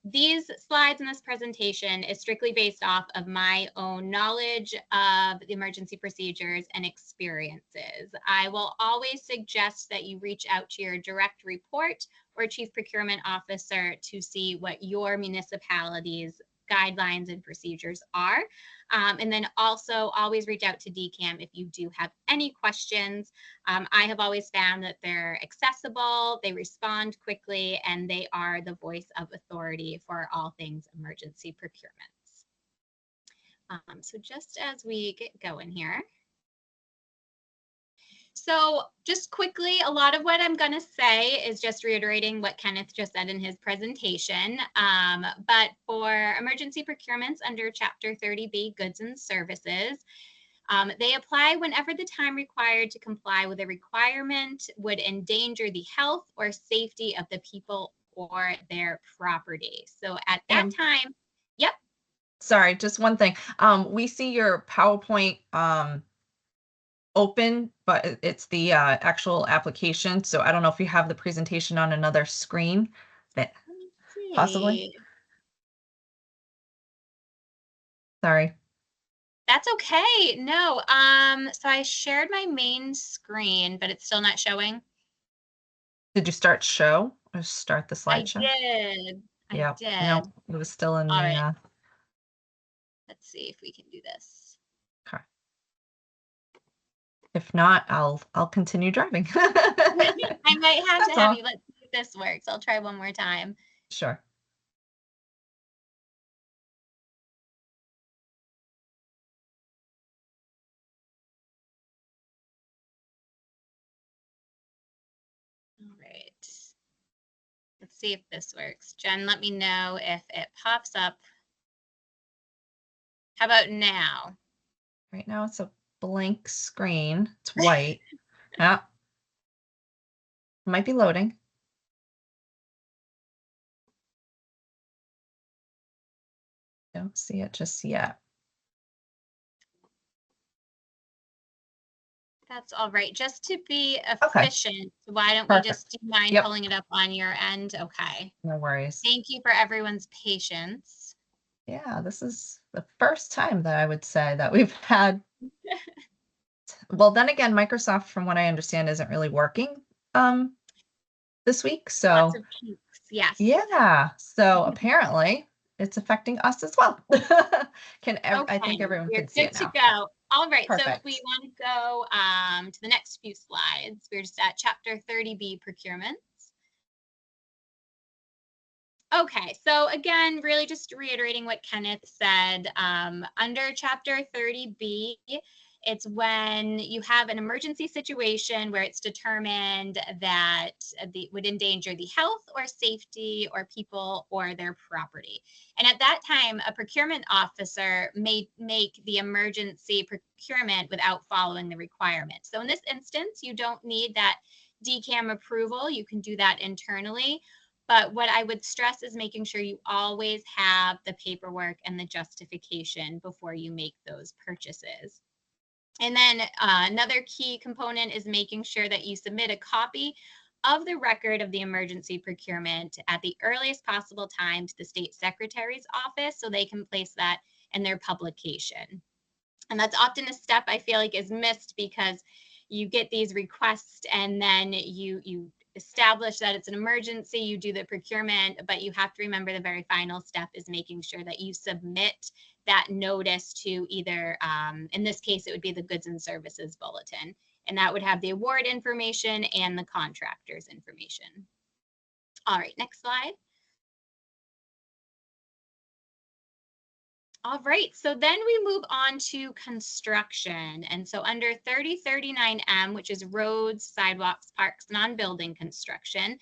These slides in this presentation is strictly based off of my own knowledge of the emergency procedures and experiences. I will always suggest that you reach out to your direct report or chief procurement officer to see what your municipality's guidelines and procedures are. And then also always reach out to DCAM if you do have any questions. I have always found that they're accessible, they respond quickly, and they are the voice of authority for all things emergency procurements. So just as we get going here. So just quickly, a lot of what I'm going to say is just reiterating what Kenneth just said in his presentation. But for emergency procurements under Chapter 30B, Goods and Services, they apply whenever the time required to comply with a requirement would endanger the health or safety of the people or their property. So at that time, yep. Sorry, just one thing. We see your PowerPoint open, but it's the actual application. So I don't know if you have the presentation on another screen. That possibly. Sorry. That's okay. No. So I shared my main screen, but it's still not showing. Did you start show or start the I slideshow? did. Yeah. I did. No, it was still in All the. right. Let's see if we can do this. Okay. If not, I'll continue driving. I might have That's to have all. you. Let's see if this works. I'll try one more time. Sure. All right. Let's see if this works. Jen, let me know if it pops up. How about now? Right now it's a blank screen. It's white. Yeah. Might be loading. Don't see it just yet. That's all right. Just to be Okay. efficient, why don't Perfect. we just do you mind Yep. pulling it up on your end? Okay. No worries. Thank you for everyone's patience. Yeah, this is the first time that I would say that we've had. Well, then again, Microsoft, from what I understand, isn't really working this week. Lots So of kinks. Yes. yeah, so apparently it's affecting us as well. I think Okay, everyone we're can see good it to now. go. All right, so if Perfect. we want to go to the next few slides, we're just at Chapter 30B, Procurements. Okay, so again, really just reiterating what Kenneth said, under Chapter 30B, it's when you have an emergency situation where it's determined that would endanger the health or safety or people or their property. And at that time, a procurement officer may make the emergency procurement without following the requirements. So in this instance, you don't need that DCAM approval. You can do that internally. But what I would stress is making sure you always have the paperwork and the justification before you make those purchases. And then another key component is making sure that you submit a copy of the record of the emergency procurement at the earliest possible time to the state secretary's office so they can place that in their publication. And that's often a step I feel like is missed because you get these requests and then you establish that it's an emergency, you do the procurement, but you have to remember the very final step is making sure that you submit that notice to either, in this case, it would be the goods and services bulletin, and that would have the award information and the contractor's information. All right, next slide. All right, so then we move on to construction. And so under 3039M, which is roads, sidewalks, parks, non-building construction,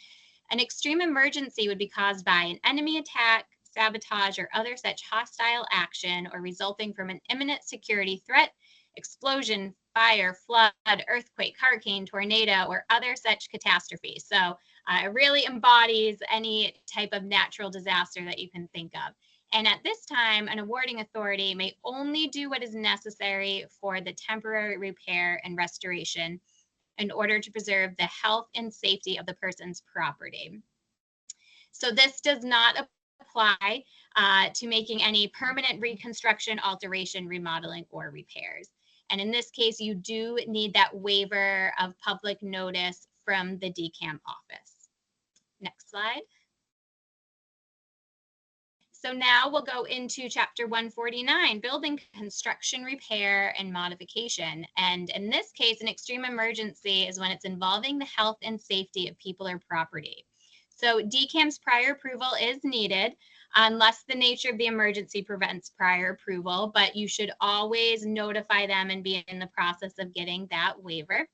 an extreme emergency would be caused by an enemy attack, sabotage, or other such hostile action or resulting from an imminent security threat, explosion, fire, flood, earthquake, hurricane, tornado, or other such catastrophe. So it really embodies any type of natural disaster that you can think of. And at this time, an awarding authority may only do what is necessary for the temporary repair and restoration in order to preserve the health and safety of the person's property. So this does not apply to making any permanent reconstruction, alteration, remodeling, or repairs. And in this case, you do need that waiver of public notice from the DCAM office. Next slide. So now we'll go into Chapter 149, building construction, repair, and modification. And in this case, an extreme emergency is when it's involving the health and safety of people or property. So DCAM's prior approval is needed unless the nature of the emergency prevents prior approval, but you should always notify them and be in the process of getting that waiver.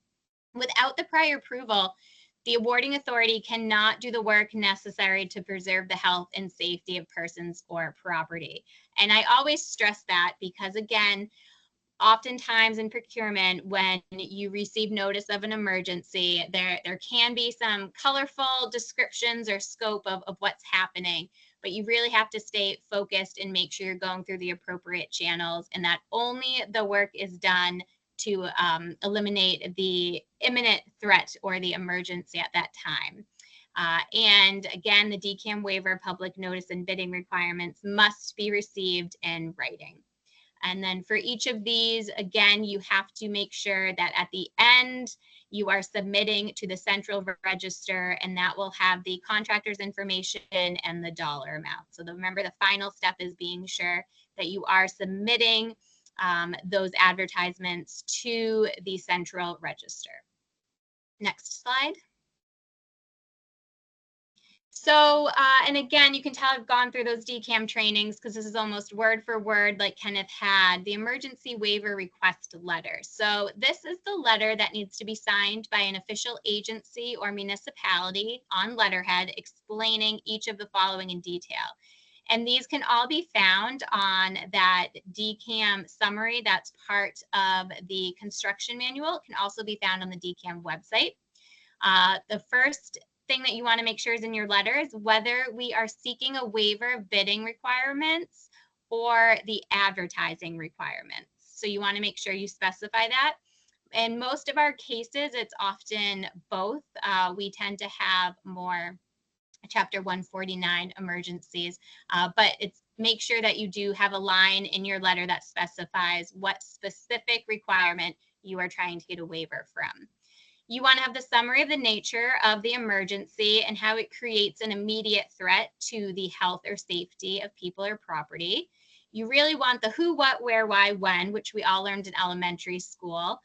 Without the prior approval, the awarding authority cannot do the work necessary to preserve the health and safety of persons or property. And I always stress that because, again, oftentimes in procurement, when you receive notice of an emergency, there can be some colorful descriptions or scope of what's happening, but you really have to stay focused and make sure you're going through the appropriate channels and that only the work is done to eliminate the imminent threat or the emergency at that time. And again, the DCAM waiver, public notice, and bidding requirements must be received in writing. And then for each of these, again, you have to make sure that at the end, you are submitting to the central register, and that will have the contractor's information and the dollar amount. So remember, the final step is being sure that you are submitting those advertisements to the central register. Next slide. So, and again, you can tell I've gone through those DCAM trainings because this is almost word for word like Kenneth had, the emergency waiver request letter. So this is the letter that needs to be signed by an official agency or municipality on letterhead explaining each of the following in detail. And these can all be found on that DCAM summary that's part of the construction manual. It can also be found on the DCAM website. The first thing that you want to make sure is in your letter is whether we are seeking a waiver of bidding requirements or the advertising requirements. So you want to make sure you specify that. In most of our cases, it's often both. We tend to have more Chapter 149 emergencies, but it's make sure that you do have a line in your letter that specifies what specific requirement you are trying to get a waiver from. You want to have the summary of the nature of the emergency and how it creates an immediate threat to the health or safety of people or property. You really want the who, what, where, why, when, which we all learned in elementary school.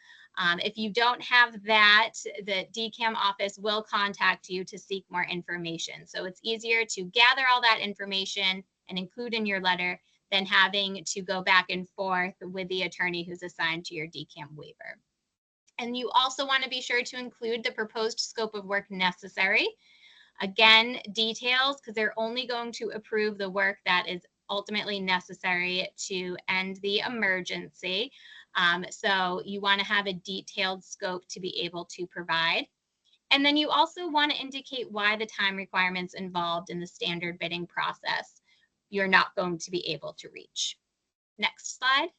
If you don't have that, the DCAM office will contact you to seek more information. So it's easier to gather all that information and include in your letter than having to go back and forth with the attorney who's assigned to your DCAM waiver. And you also want to be sure to include the proposed scope of work necessary. Again, details, because they're only going to approve the work that is ultimately necessary to end the emergency. So you want to have a detailed scope to be able to provide. And then you also want to indicate why the time requirements involved in the standard bidding process you're not going to be able to reach. Next slide.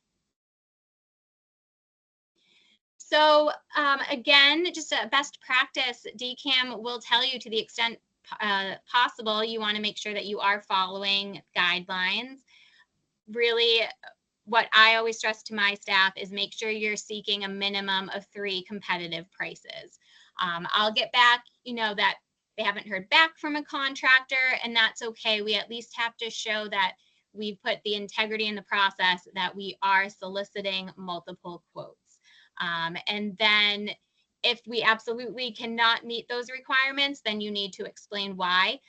So again, just a best practice, DCAM will tell you to the extent possible, you want to make sure that you are following guidelines. Really, what I always stress to my staff is make sure you're seeking a minimum of 3 competitive prices. I'll get back, that they haven't heard back from a contractor, and that's okay. We at least have to show that we've put the integrity in the process, that we are soliciting multiple quotes. And then if we absolutely cannot meet those requirements, then you need to explain why.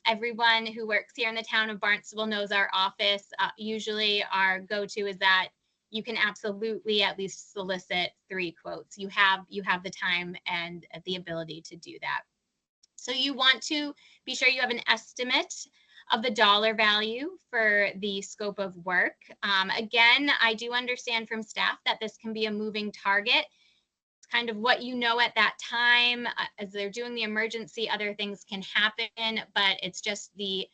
Everyone who works here in the town of Barnstable knows our office. Usually our go-to is that you can absolutely at least solicit 3 quotes. You have the time and the ability to do that. So you want to be sure you have an estimate of the dollar value for the scope of work. Again, I do understand from staff that this can be a moving target. It's kind of what you know at that time. As they're doing the emergency, other things can happen, but it's just the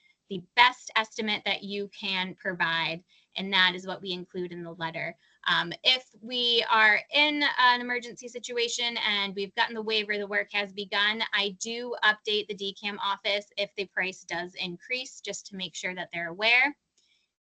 best estimate that you can provide, and that is what we include in the letter. If we are in an emergency situation and we've gotten the waiver, the work has begun, I do update the DCAM office if the price does increase, just to make sure that they're aware.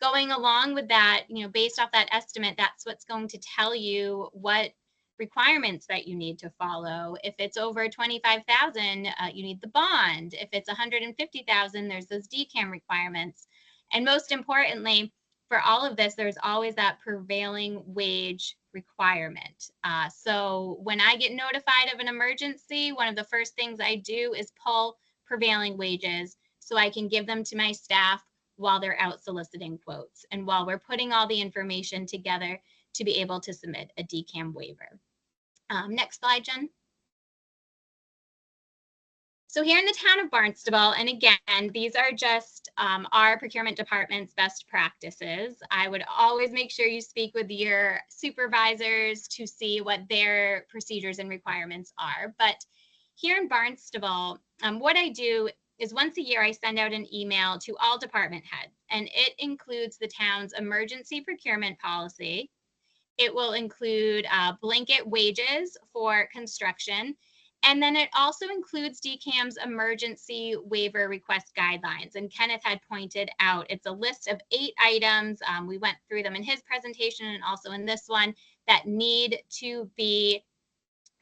Going along with that, based off that estimate, that's what's going to tell you what requirements that you need to follow. If it's over 25,000, you need the bond. If it's 150,000, there's those DCAM requirements. And most importantly, for all of this, there's always that prevailing wage requirement. So when I get notified of an emergency, one of the first things I do is pull prevailing wages so I can give them to my staff while they're out soliciting quotes and while we're putting all the information together to be able to submit a DCAM waiver. Next slide, Jen. So here in the town of Barnstable, and again, these are just our procurement department's best practices. I would always make sure you speak with your supervisors to see what their procedures and requirements are. But here in Barnstable, what I do is once a year, I send out an email to all department heads, and it includes the town's emergency procurement policy. It will include blanket wages for construction. And then it also includes DCAM's emergency waiver request guidelines. And Kenneth had pointed out, it's a list of 8 items. We went through them in his presentation and also in this one that need to be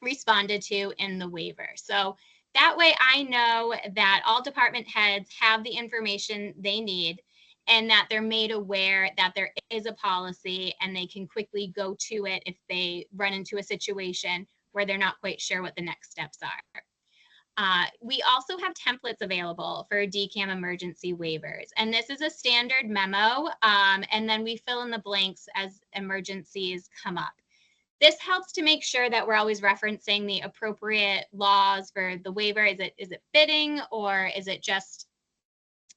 responded to in the waiver. So that way I know that all department heads have the information they need and that they're made aware that there is a policy and they can quickly go to it if they run into a situation where they're not quite sure what the next steps are. We also have templates available for DCAM emergency waivers, and this is a standard memo, and then we fill in the blanks as emergencies come up. This helps to make sure that we're always referencing the appropriate laws for the waiver. Is it fitting, or is it just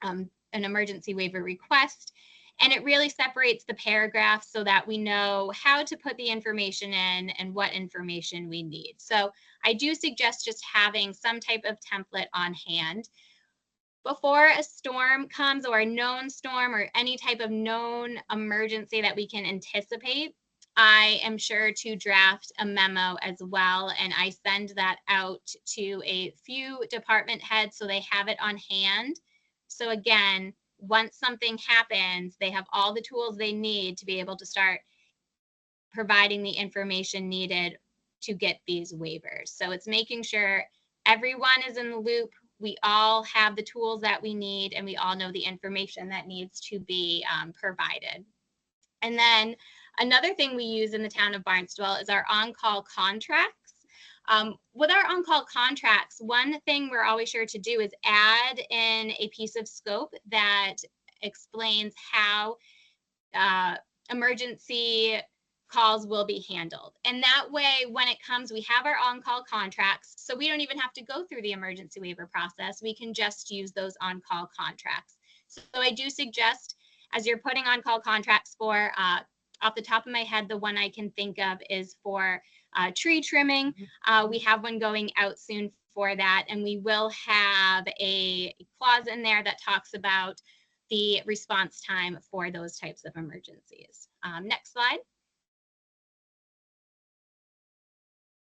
an emergency waiver request? And it really separates the paragraphs so that we know how to put the information in and what information we need. So I do suggest just having some type of template on hand. Before a storm comes, or a known storm, or any type of known emergency that we can anticipate, I am sure to draft a memo as well, and I send that out to a few department heads so they have it on hand. So again, once something happens, they have all the tools they need to be able to start providing the information needed to get these waivers. So it's making sure everyone is in the loop. We all have the tools that we need, and we all know the information that needs to be provided. And then another thing we use in the town of Barnstable is our on-call contracts. With our on-call contracts, one thing we're always sure to do is add in a piece of scope that explains how emergency calls will be handled. And that way, when it comes, we have our on-call contracts, so we don't even have to go through the emergency waiver process. We can just use those on-call contracts. So I do suggest, as you're putting on-call contracts for, off the top of my head, the one I can think of is for tree trimming. We have one going out soon for that, and we will have a clause in there that talks about the response time for those types of emergencies. Next slide.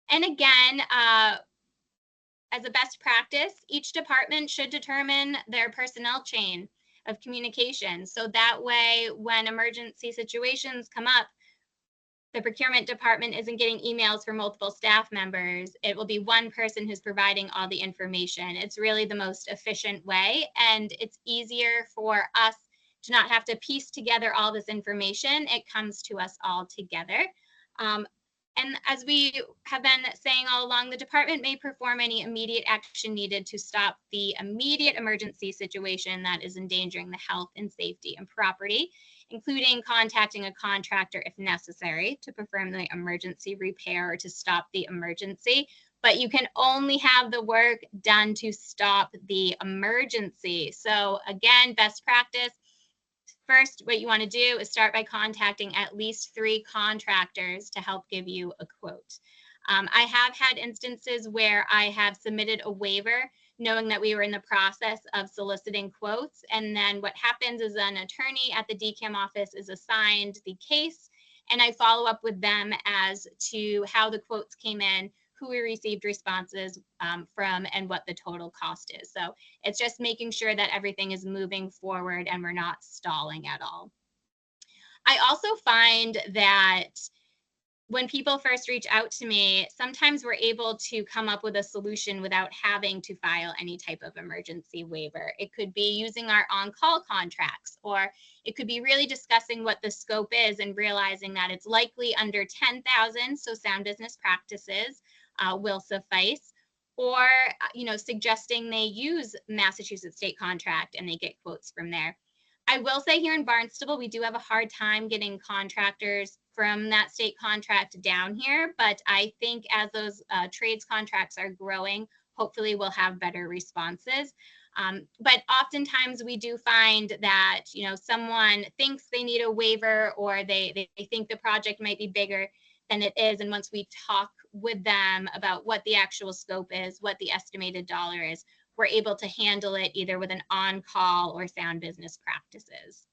And again, as a best practice, each department should determine their personnel chain of communication. So that way, when emergency situations come up, the procurement department isn't getting emails from multiple staff members. It will be one person who's providing all the information. It's really the most efficient way, and it's easier for us to not have to piece together all this information. It comes to us all together. And as we have been saying all along, the department may perform any immediate action needed to stop the immediate emergency situation that is endangering the health and safety and property, including contacting a contractor if necessary to perform the emergency repair or to stop the emergency. But you can only have the work done to stop the emergency. So again, best practice. First, what you want to do is start by contacting at least 3 contractors to help give you a quote. I have had instances where I have submitted a waiver knowing that we were in the process of soliciting quotes. And then what happens is an attorney at the DCAM office is assigned the case, and I follow up with them as to how the quotes came in, who we received responses from, and what the total cost is. So it's just making sure that everything is moving forward and we're not stalling at all. I also find that when people first reach out to me, sometimes we're able to come up with a solution without having to file any type of emergency waiver. It could be using our on-call contracts, or it could be really discussing what the scope is and realizing that it's likely under 10,000, so sound business practices will suffice, or suggesting they use Massachusetts state contract and they get quotes from there. I will say here in Barnstable, we do have a hard time getting contractors from that state contract down here, but I think as those trades contracts are growing, hopefully we'll have better responses. But oftentimes we do find that, someone thinks they need a waiver, or they think the project might be bigger than it is. And once we talk with them about what the actual scope is, what the estimated dollar is, we're able to handle it either with an on-call or sound business practices.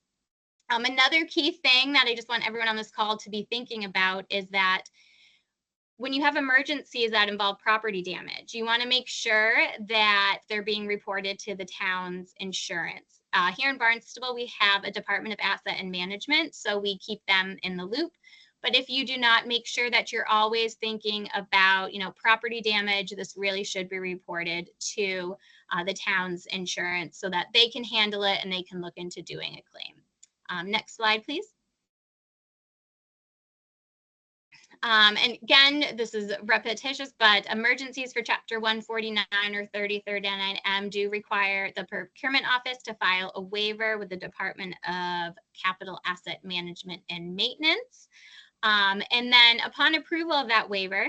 Another key thing that I just want everyone on this call to be thinking about is that when you have emergencies that involve property damage, you want to make sure that they're being reported to the town's insurance. Here in Barnstable, we have a Department of Asset and Management, so we keep them in the loop. But if you do not, make sure that you're always thinking about, property damage. This really should be reported to the town's insurance so that they can handle it and they can look into doing a claim. Next slide, please. And again, this is repetitious, but emergencies for Chapter 149 or 3039M do require the procurement office to file a waiver with the Department of Capital Asset Management and Maintenance. And then upon approval of that waiver,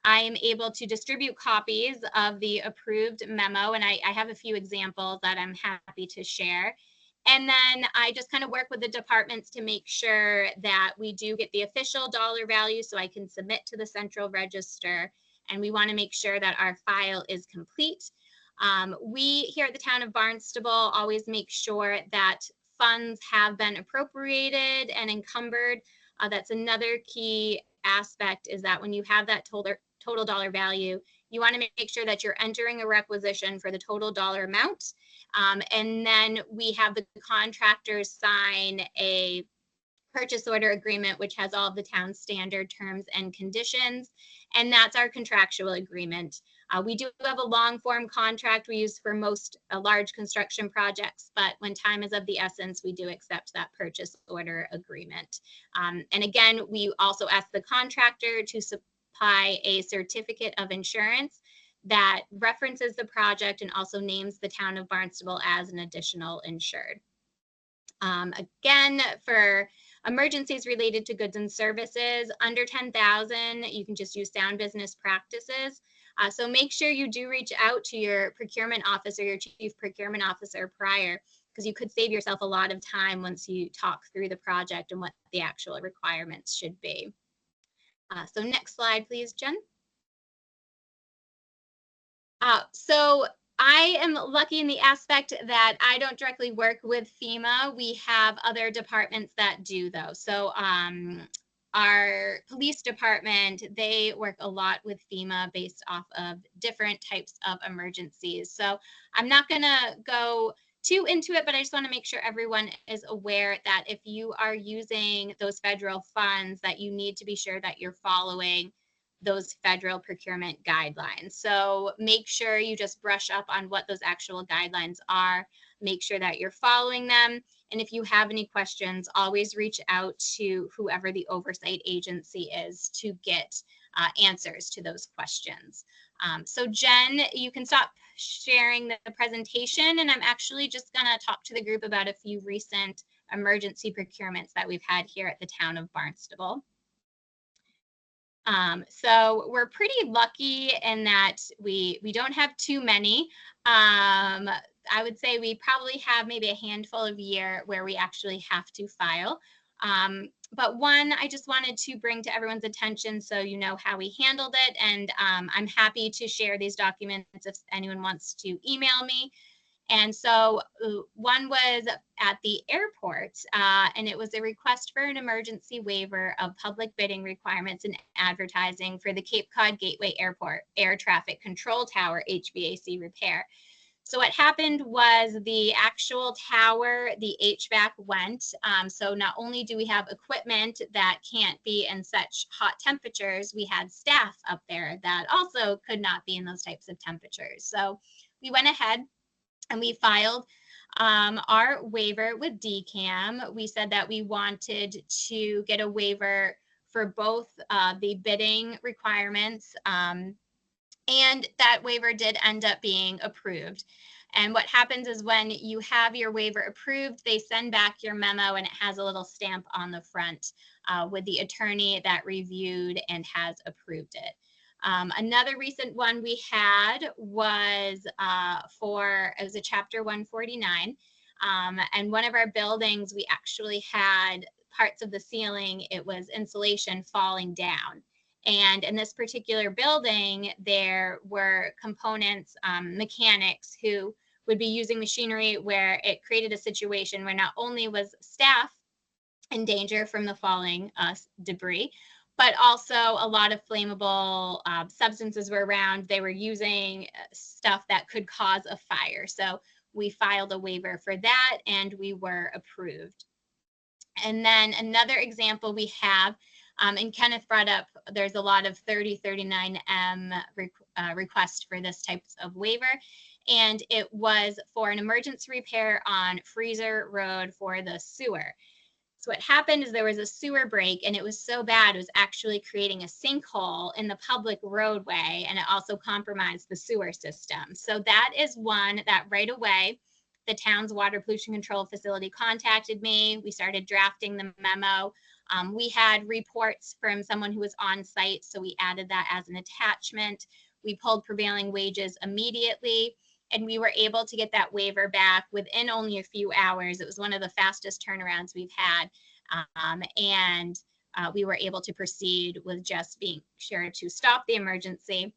I am able to distribute copies of the approved memo, and I have a few examples that I'm happy to share. And then I just kind of work with the departments to make sure that we do get the official dollar value so I can submit to the central register. And we want to make sure that our file is complete. We here at the town of Barnstable always make sure that funds have been appropriated and encumbered. That's another key aspect, is that when you have that total dollar value, you want to make sure that you're entering a requisition for the total dollar amount. And then we have the contractors sign a purchase order agreement, which has all of the town's standard terms and conditions. And that's our contractual agreement. We do have a long form contract we use for most large construction projects, but when time is of the essence, we do accept that purchase order agreement. And again, we also ask the contractor to supply a certificate of insurance that references the project and also names the town of Barnstable as an additional insured. Again, for emergencies related to goods and services under 10,000, you can just use sound business practices. So make sure you do reach out to your procurement officer, your chief procurement officer prior, because you could save yourself a lot of time once you talk through the project and what the actual requirements should be. So next slide, please, Jen. So I am lucky in the aspect that I don't directly work with FEMA. We have other departments that do, though. So our police department, they work a lot with FEMA based off of different types of emergencies. So I'm not going to go too into it, but I just want to make sure everyone is aware that if you are using those federal funds, that you need to be sure that you're following those federal procurement guidelines. So make sure you just brush up on what those actual guidelines are, make sure that you're following them. And if you have any questions, always reach out to whoever the oversight agency is to get answers to those questions. So Jen, you can stop sharing the presentation, and I'm actually just gonna talk to the group about a few recent emergency procurements that we've had here at the town of Barnstable. So we're pretty lucky in that we don't have too many. I would say we probably have maybe a handful of year where we actually have to file. But one I just wanted to bring to everyone's attention so you know how we handled it. And I'm happy to share these documents if anyone wants to email me. And so one was at the airport, and it was a request for an emergency waiver of public bidding requirements and advertising for the Cape Cod Gateway Airport Air Traffic Control Tower HVAC repair. So what happened was the actual tower, the HVAC went. So not only do we have equipment that can't be in such hot temperatures, we had staff up there that also could not be in those types of temperatures. So we went ahead and we filed our waiver with DCAM. We said that we wanted to get a waiver for both the bidding requirements, and that waiver did end up being approved. And what happens is when you have your waiver approved, they send back your memo and it has a little stamp on the front with the attorney that reviewed and has approved it. Another recent one we had was it was a chapter 149. And one of our buildings, we actually had parts of the ceiling, it was insulation falling down. And in this particular building, there were components, mechanics who would be using machinery where it created a situation where not only was staff in danger from the falling debris, but also a lot of flammable substances were around. They were using stuff that could cause a fire. So we filed a waiver for that and we were approved. And then another example we have, and Kenneth brought up, there's a lot of 3039M requests for this type of waiver. And it was for an emergency repair on Freezer Road for the sewer. So what happened is there was a sewer break and it was so bad, it was actually creating a sinkhole in the public roadway, and it also compromised the sewer system. So that is one that right away, the town's water pollution control facility contacted me. We started drafting the memo. We had reports from someone who was on site, so we added that as an attachment. We pulled prevailing wages immediately, and we were able to get that waiver back within only a few hours. It was one of the fastest turnarounds we've had. We were able to proceed with just being sure to stop the emergency.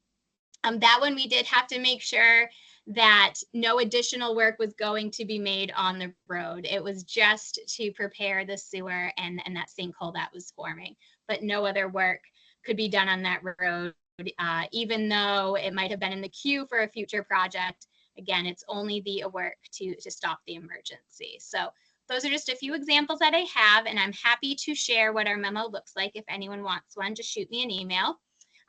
That one we did have to make sure that no additional work was going to be made on the road. It was just to prepare the sewer and that sinkhole that was forming, but no other work could be done on that road, even though it might have been in the queue for a future project. Again, it's only the work to stop the emergency. So those are just a few examples that I have, and I'm happy to share what our memo looks like. If anyone wants one, just shoot me an email.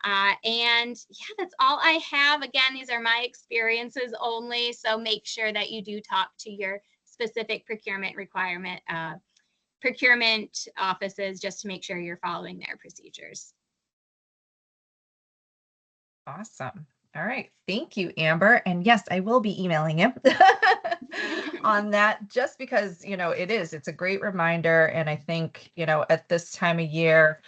And yeah, that's all I have. Again, these are my experiences only. So make sure that you do talk to your specific procurement offices just to make sure you're following their procedures. Awesome. All right. Thank you, Amber. And yes, I will be emailing you on that just because, it's a great reminder. And I think, at this time of year,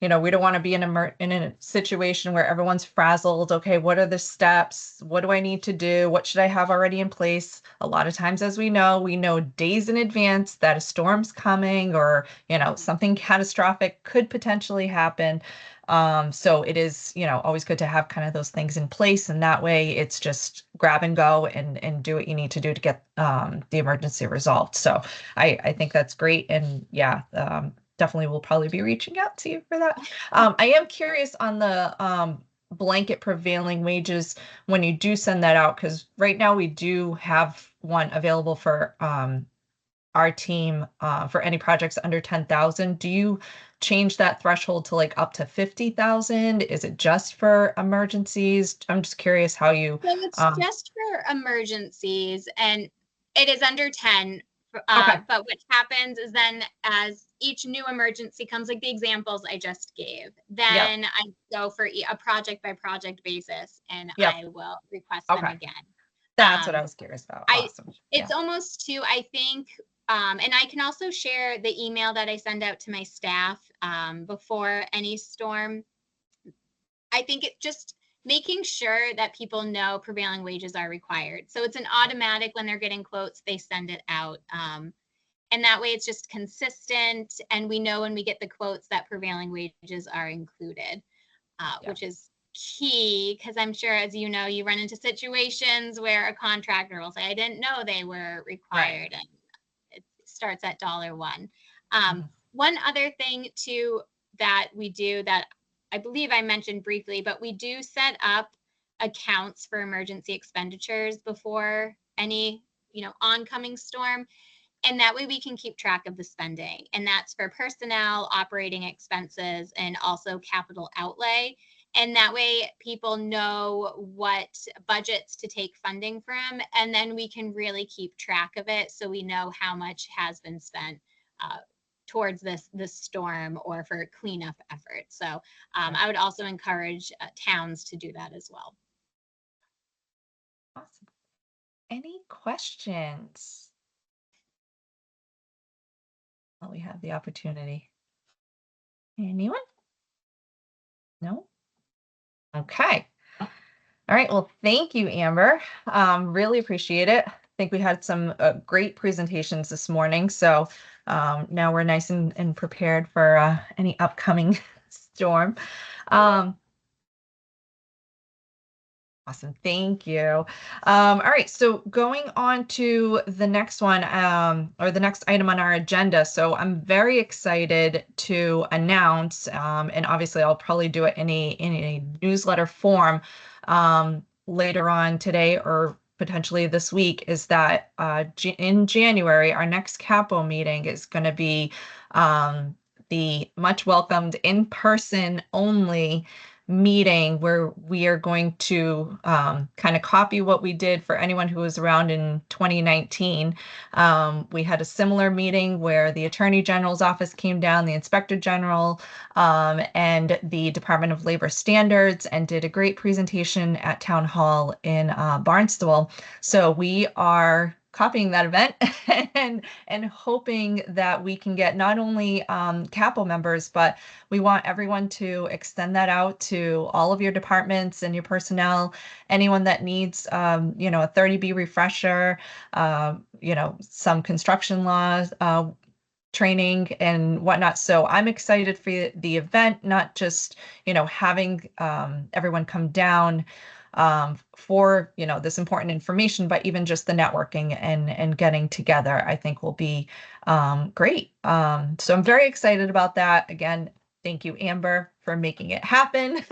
we don't want to be in a situation where everyone's frazzled. Okay, what are the steps? What do I need to do? What should I have already in place? A lot of times, as we know days in advance that a storm's coming or, something catastrophic could potentially happen. So it is, always good to have kind of those things in place. And that way it's just grab and go and do what you need to do to get the emergency resolved. So I think that's great. And yeah, definitely will probably be reaching out to you for that. I am curious on the blanket prevailing wages when you do send that out, because right now we do have one available for our team for any projects under 10,000. Do you change that threshold to like up to 50,000? Is it just for emergencies? I'm just curious how you. So it's just for emergencies, and it is under 10. Okay. But what happens is then as each new emergency comes, like the examples I just gave, then I go for a project by project basis, and I will request them again. That's what I was curious about. Awesome. It's almost too, I think, and I can also share the email that I send out to my staff before any storm. I think it just making sure that people know prevailing wages are required. So it's an automatic when they're getting quotes, they send it out. And that way it's just consistent. And we know when we get the quotes that prevailing wages are included, which is key, because I'm sure, as you know, you run into situations where a contractor will say, I didn't know they were required. Right. And it starts at $1. One other thing too that we do that I believe I mentioned briefly, but we do set up accounts for emergency expenditures before any, oncoming storm. And that way we can keep track of the spending. And that's for personnel, operating expenses, and also capital outlay. And that way people know what budgets to take funding from. And then we can really keep track of it so we know how much has been spent towards this storm or for cleanup efforts. So I would also encourage towns to do that as well. Awesome. Any questions? Well, we have the opportunity. Anyone? No? Okay. All right. Well, thank you, Amber. Really appreciate it. I think we had some great presentations this morning. So now we're nice and prepared for any upcoming storm. Awesome. Thank you. All right. So going on to the next one, or the next item on our agenda. So I'm very excited to announce, and obviously I'll probably do it in a newsletter form later on today or potentially this week, is that in January, our next CCAPPO meeting is going to be the much welcomed in-person only meeting where we are going to kind of copy what we did for anyone who was around in 2019. We had a similar meeting where the Attorney General's office came down, the Inspector General, and the Department of Labor Standards, and did a great presentation at Town Hall in Barnstable. So we are copying that event and hoping that we can get not only CCAPPO members, but we want everyone to extend that out to all of your departments and your personnel, anyone that needs, a 30B refresher, some construction laws, training and whatnot. So I'm excited for the event, not just, having everyone come down for this important information, but even just the networking and getting together, I think will be great. So I'm very excited about that. Again, thank you, Amber, for making it happen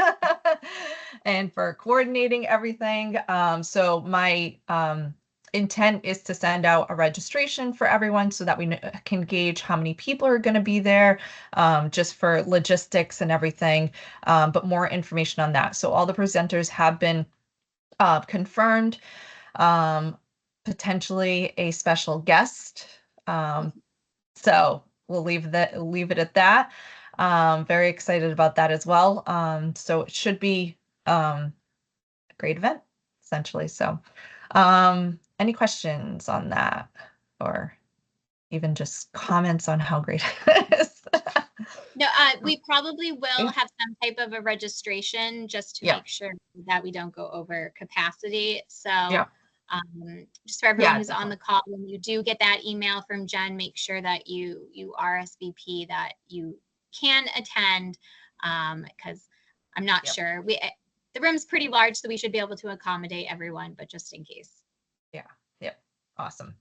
and for coordinating everything. So my intent is to send out a registration for everyone so that we can gauge how many people are going to be there, just for logistics and everything, but more information on that. So all the presenters have been confirmed, potentially a special guest. So we'll leave it at that. Very excited about that as well. So it should be a great event, essentially. So any questions on that, or even just comments on how great it is? No, we probably will Yeah. have some type of a registration just to Yeah. make sure that we don't go over capacity. So Yeah. just for everyone Yeah, who's on the call, when you do get that email from Jen, make sure that you RSVP that you can attend, because I'm not Yep. sure. The room's pretty large, so we should be able to accommodate everyone, but just in case. Yeah. Yep. Awesome.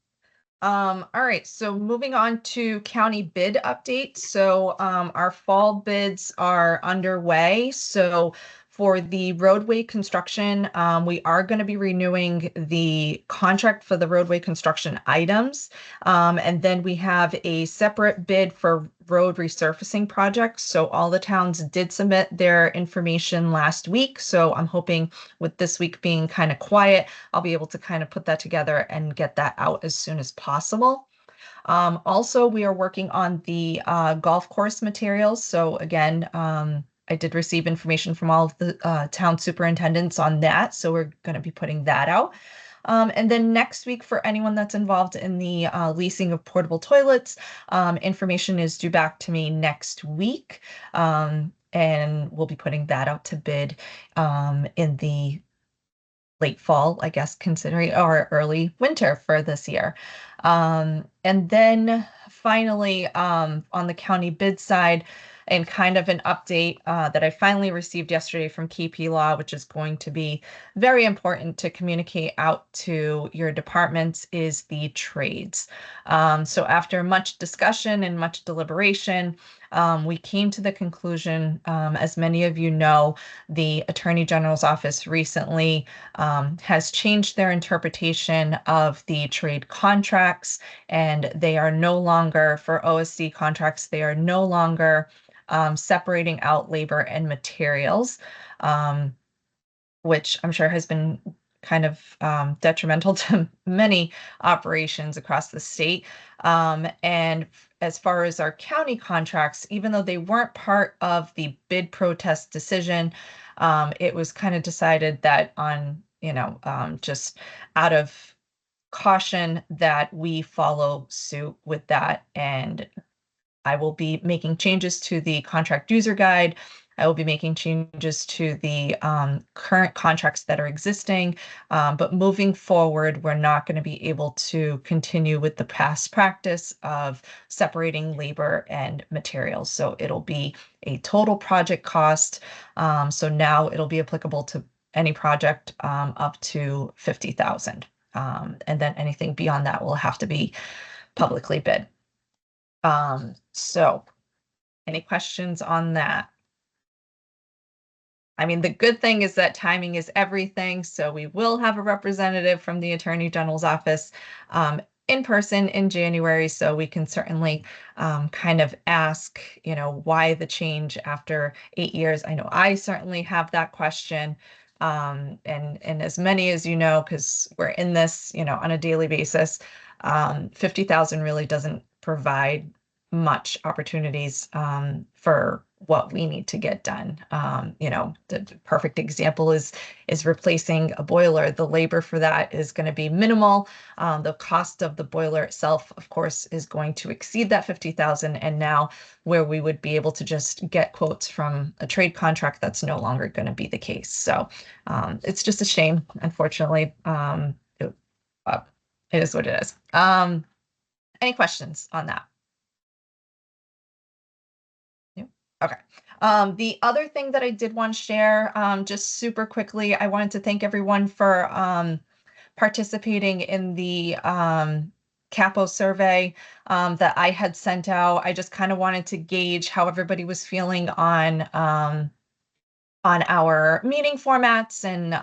All right, so moving on to county bid update. So our fall bids are underway. So for the roadway construction, we are going to be renewing the contract for the roadway construction items. And then we have a separate bid for road resurfacing projects. So all the towns did submit their information last week. So I'm hoping with this week being kind of quiet, I'll be able to kind of put that together and get that out as soon as possible. Also, we are working on the golf course materials. So again, I did receive information from all of the town superintendents on that. So we're going to be putting that out. And then next week, for anyone that's involved in the leasing of portable toilets, information is due back to me next week. And we'll be putting that out to bid in the late fall, I guess, considering, or early winter for this year. And then finally, on the county bid side, and kind of an update that I finally received yesterday from KP Law, which is going to be very important to communicate out to your departments, is the trades. So after much discussion and much deliberation, we came to the conclusion, as many of you know, the Attorney General's office recently has changed their interpretation of the trade contracts, and they are no longer, for OSC contracts, they are no longer separating out labor and materials, which I'm sure has been kind of detrimental to many operations across the state. And as far as our county contracts, even though they weren't part of the bid protest decision, it was kind of decided that on, just out of caution that we follow suit with that. And I will be making changes to the contract user guide. I will be making changes to the current contracts that are existing. But moving forward, we're not going to be able to continue with the past practice of separating labor and materials. So it'll be a total project cost. So now it'll be applicable to any project up to 50,000. And then anything beyond that will have to be publicly bid. So any questions on that? I mean, the good thing is that timing is everything. So we will have a representative from the Attorney General's office in person in January. So we can certainly kind of ask, why the change after 8 years? I know I certainly have that question. And as many as you know, because we're in this, on a daily basis, 50,000 really doesn't provide much opportunities for what we need to get done. The perfect example is replacing a boiler. The labor for that is going to be minimal. The cost of the boiler itself, of course, is going to exceed that 50,000. And now where we would be able to just get quotes from a trade contract, that's no longer going to be the case. So it's just a shame, unfortunately. It is what it is. Any questions on that? Okay. The other thing that I did want to share, just super quickly, I wanted to thank everyone for participating in the CCAPPO survey that I had sent out. I just kind of wanted to gauge how everybody was feeling on on our meeting formats and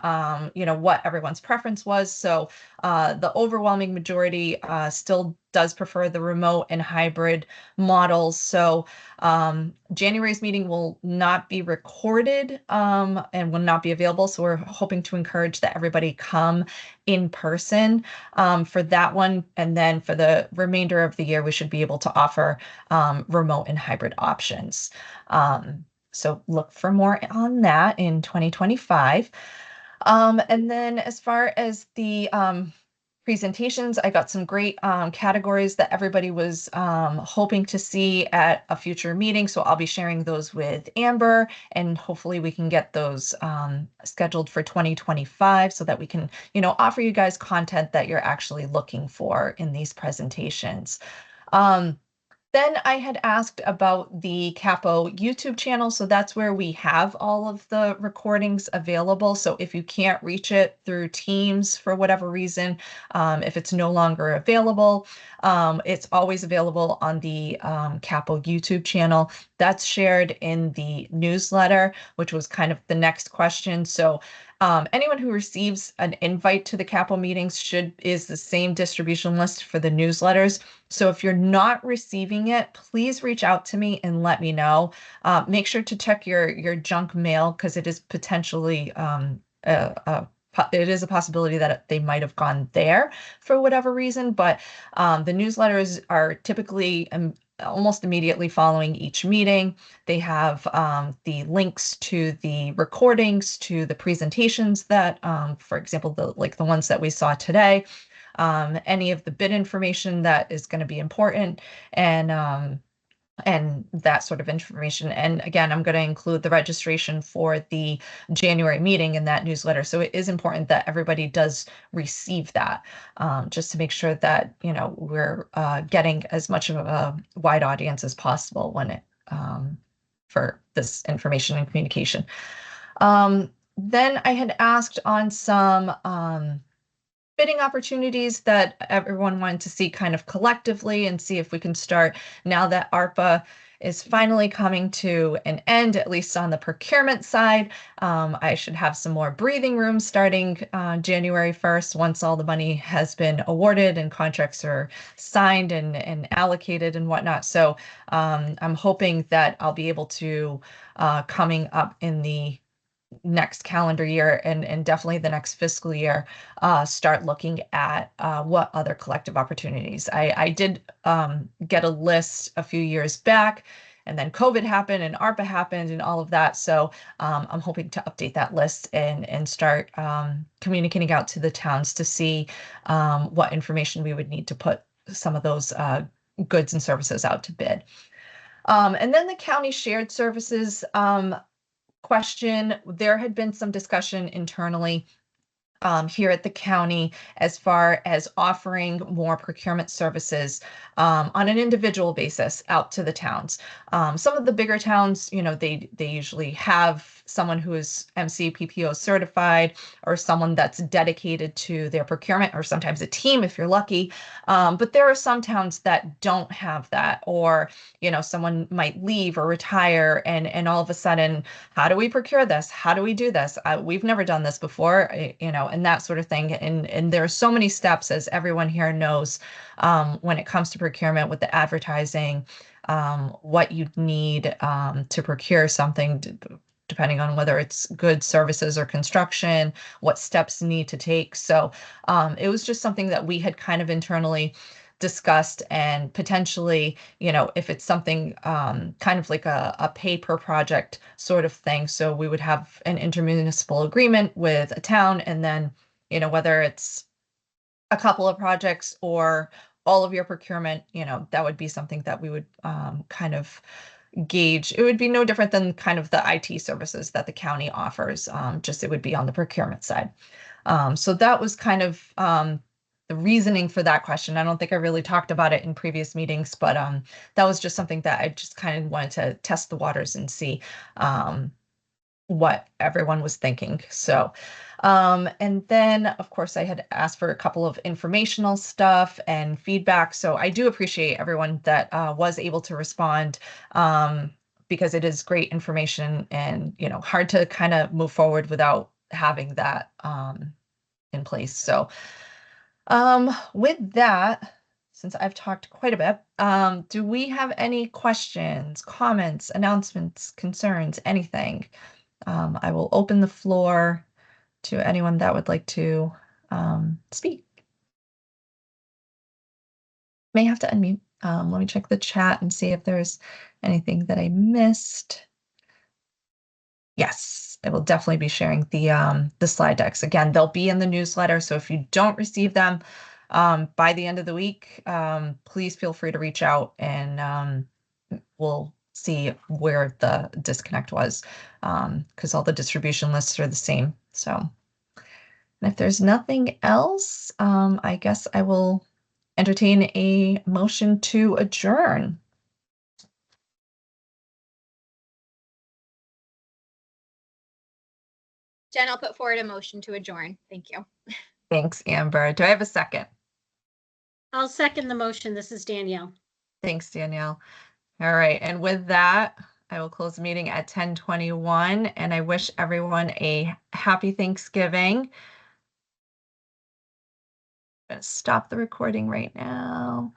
what everyone's preference was. So the overwhelming majority still does prefer the remote and hybrid models. So January's meeting will not be recorded and will not be available. So we're hoping to encourage that everybody come in person for that one. And then for the remainder of the year, we should be able to offer remote and hybrid options. So look for more on that in 2025. And then as far as the presentations, I got some great categories that everybody was hoping to see at a future meeting. So I'll be sharing those with Amber, and hopefully we can get those scheduled for 2025 so that we can, offer you guys content that you're actually looking for in these presentations. Then I had asked about the CCAPPO YouTube channel. So that's where we have all of the recordings available. So if you can't reach it through Teams for whatever reason, if it's no longer available, it's always available on the CCAPPO YouTube channel. That's shared in the newsletter, which was kind of the next question. So anyone who receives an invite to the CCAPPO meetings is the same distribution list for the newsletters. So if you're not receiving it, please reach out to me and let me know. Make sure to check your junk mail because it is potentially it is a possibility that they might have gone there for whatever reason. But the newsletters are typically almost immediately following each meeting. They have the links to the recordings, to the presentations that, for example, the ones that we saw today. Any of the bid information that is going to be important, and that sort of information. And again, I'm going to include the registration for the January meeting in that newsletter. So it is important that everybody does receive that, just to make sure that, we're getting as much of a wide audience as possible when it for this information and communication. Then I had asked on some bidding opportunities that everyone wanted to see kind of collectively and see if we can start now that ARPA is finally coming to an end, at least on the procurement side. I should have some more breathing room starting January 1st once all the money has been awarded and contracts are signed and allocated and whatnot. So I'm hoping that I'll be able to, coming up in the next calendar year and definitely the next fiscal year, start looking at what other collective opportunities. I did get a list a few years back, and then COVID happened and ARPA happened and all of that. So I'm hoping to update that list and start communicating out to the towns to see what information we would need to put some of those goods and services out to bid. And then the county shared services question. There had been some discussion internally here at the county as far as offering more procurement services on an individual basis out to the towns. Some of the bigger towns, they usually have someone who is MCPPO certified or someone that's dedicated to their procurement, or sometimes a team if you're lucky. But there are some towns that don't have that, or someone might leave or retire, and all of a sudden, how do we procure this? How do we do this? We've never done this before, and that sort of thing. And there are so many steps, as everyone here knows, when it comes to procurement with the advertising, what you need to procure something, depending on whether it's goods, services, or construction, what steps need to take. So it was just something that we had kind of internally discussed, and potentially, if it's something kind of like a pay per project sort of thing. So we would have an intermunicipal agreement with a town, and then, whether it's a couple of projects or all of your procurement, that would be something that we would kind of gauge. It would be no different than kind of the IT services that the county offers, just it would be on the procurement side. So that was kind of the reasoning for that question. I don't think I really talked about it in previous meetings, but that was just something that I just kind of wanted to test the waters and see what everyone was thinking. So, and then of course I had asked for a couple of informational stuff and feedback. So I do appreciate everyone that was able to respond because it is great information and, hard to kind of move forward without having that in place. So with that, since I've talked quite a bit, do we have any questions, comments, announcements, concerns, anything? I will open the floor to anyone that would like to speak. May have to unmute. Let me check the chat and see if there's anything that I missed. Yes, I will definitely be sharing the slide decks. Again, they'll be in the newsletter, so if you don't receive them by the end of the week, please feel free to reach out and we'll see where the disconnect was, because all the distribution lists are the same. So, and if there's nothing else, I guess I will entertain a motion to adjourn. Jen, I'll put forward a motion to adjourn. Thank you. Thanks, Amber. Do I have a second? I'll second the motion. This is Danielle. Thanks, Danielle. All right, and with that, I will close the meeting at 10:21, and I wish everyone a happy Thanksgiving. I'm going to stop the recording right now.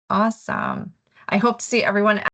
Awesome. I hope to see everyone